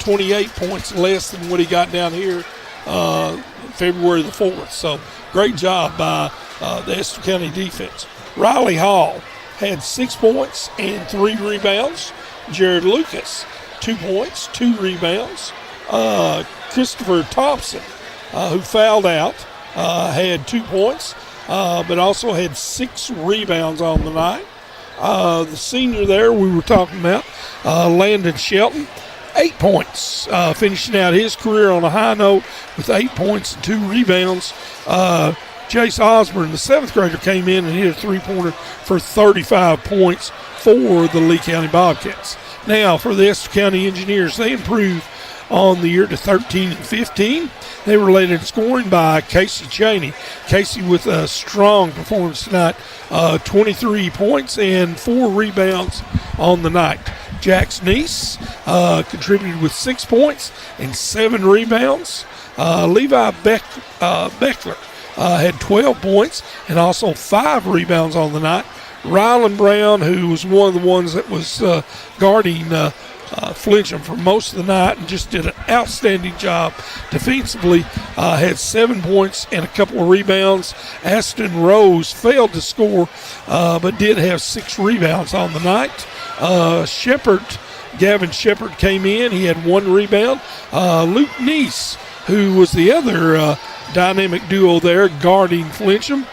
28 points less than what he got down here February the 4th. So great job by the Estill County defense. Riley Hall had 6 points and 3 rebounds. Jared Lucas, 2 points, 2 rebounds. Christopher Thompson, who fouled out, had 2 points, but also had 6 rebounds on the night. The senior there we were talking about, Landon Shelton, 8 points, finishing out his career on a high note with 8 points and 2 rebounds. Jace Osborne, the 7th grader, came in and hit a 3-pointer for 35 points for the Lee County Bobcats. Now, for the Estill County Engineers, they improved on the year to 13-15. They were led in scoring by Casey Cheney. Casey with a strong performance tonight, 23 points and 4 rebounds on the night. Jax Neese contributed with 6 points and 7 rebounds. Levi Beckler had 12 points and also 5 rebounds on the night. Rylan Brown, who was one of the ones that was guarding Flincham for most of the night and just did an outstanding job defensively, had 7 points and a couple of rebounds. Aston Rose failed to score, but did have 6 rebounds on the night. Gavin Shepard came in. He had 1 rebound. Luke Neese, who was the other dynamic duo there guarding Flincham,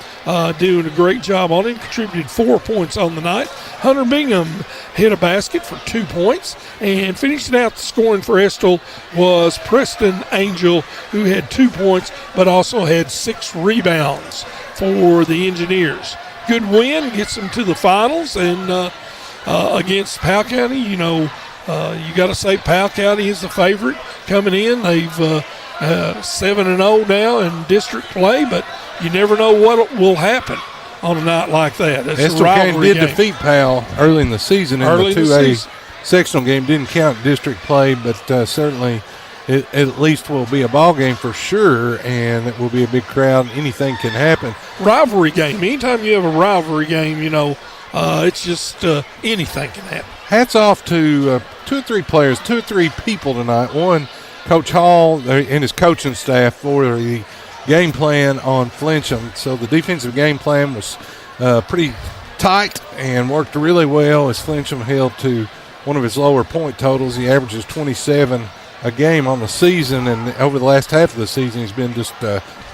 doing a great job on him, contributed 4 points on the night. Hunter Bingham hit a basket for 2 points, and finishing out the scoring for Estill was Preston Angel, who had 2 points but also had 6 rebounds for the Engineers. Good win, gets them to the finals, and against Powell County, you got to say Powell County is the favorite coming in. They've 7-0 now in district play, but you never know what will happen on a night like that. Estill County did defeat Powell early in the season in the 2A sectional game. Didn't count district play, but certainly it at least will be a ball game for sure, and it will be a big crowd. Anything can happen. Rivalry game. Anytime you have a rivalry game, it's just anything can happen. Hats off to 2 or 3 players, 2 or 3 people tonight. One, Coach Hall and his coaching staff for the game plan on Flincham. So the defensive game plan was pretty tight and worked really well as Flincham held to one of his lower point totals. He averages 27 a game on the season, and over the last half of the season he's been just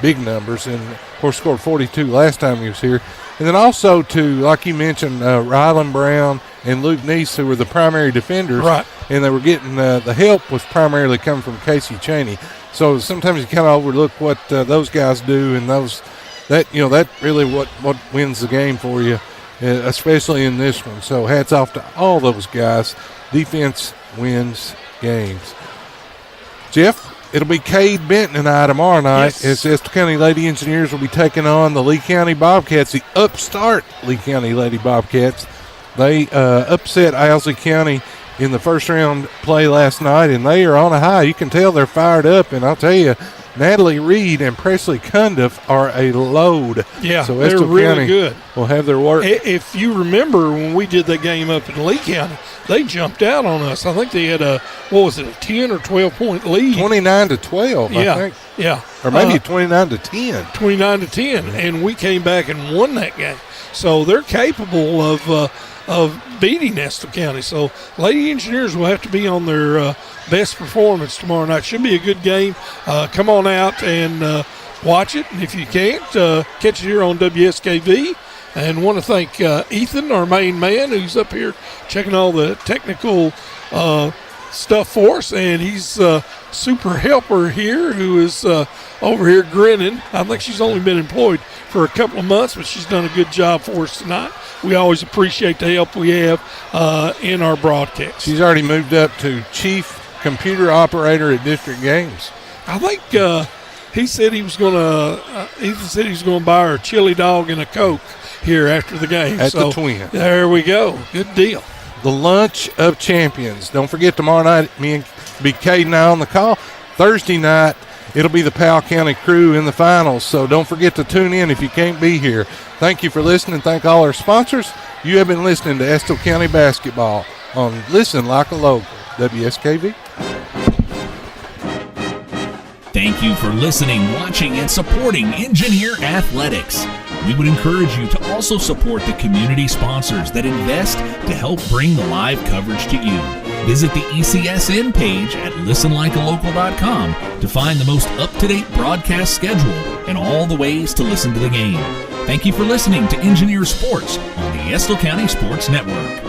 big numbers, and of course scored 42 last time he was here. And then also to, like you mentioned, Rylan Brown and Luke Neese, who were the primary defenders, right? And they were getting the help was primarily coming from Casey Cheney. So sometimes you kind of overlook what those guys do, and that really what wins the game for you, especially in this one. So hats off to all those guys. Defense wins games. Jeff, it'll be Cade Benton and I tomorrow night as Estill County Lady Engineers will be taking on the Lee County Bobcats, the upstart Lee County Lady Bobcats. They upset Owsley County in the first round play last night, and they are on a high. You can tell they're fired up, and I'll tell you, Natalie Reed and Presley Cundiff are a load. Yeah, so they're really County good. Will have their work. If you remember when we did that game up in Lee County, they jumped out on us. I think they had a 10 or 12 point lead. 29-12, yeah, I think. Yeah. Or maybe 29-10. 29-10, and we came back and won that game. So they're capable of beating Estill County. So Lady Engineers will have to be on their best performance tomorrow night. Should be a good game. Come on out and watch it. And if you can't, catch it here on WSKV. And want to thank Ethan, our main man, who's up here checking all the technical stuff for us. And he's super helper here who is over here grinning. I think she's only been employed for a couple of months, but she's done a good job for us tonight. We always appreciate the help we have in our broadcast. She's already moved up to chief computer operator at district games. I think he said he was going to. Ethan said he was going to buy her a chili dog and a Coke here after the game. At the Twin. There we go. Good deal. The Lunch of Champions. Don't forget, tomorrow night, me and Cade and I on the call. Thursday night, it'll be the Powell County crew in the finals, so don't forget to tune in if you can't be here. Thank you for listening. Thank all our sponsors. You have been listening to Estill County Basketball on Listen Like a Local, WSKV. Thank you for listening, watching, and supporting Engineer Athletics. We would encourage you to also support the community sponsors that invest to help bring the live coverage to you. Visit the ECSN page at listenlikealocal.com to find the most up-to-date broadcast schedule and all the ways to listen to the game. Thank you for listening to Engineer Sports on the Estill County Sports Network.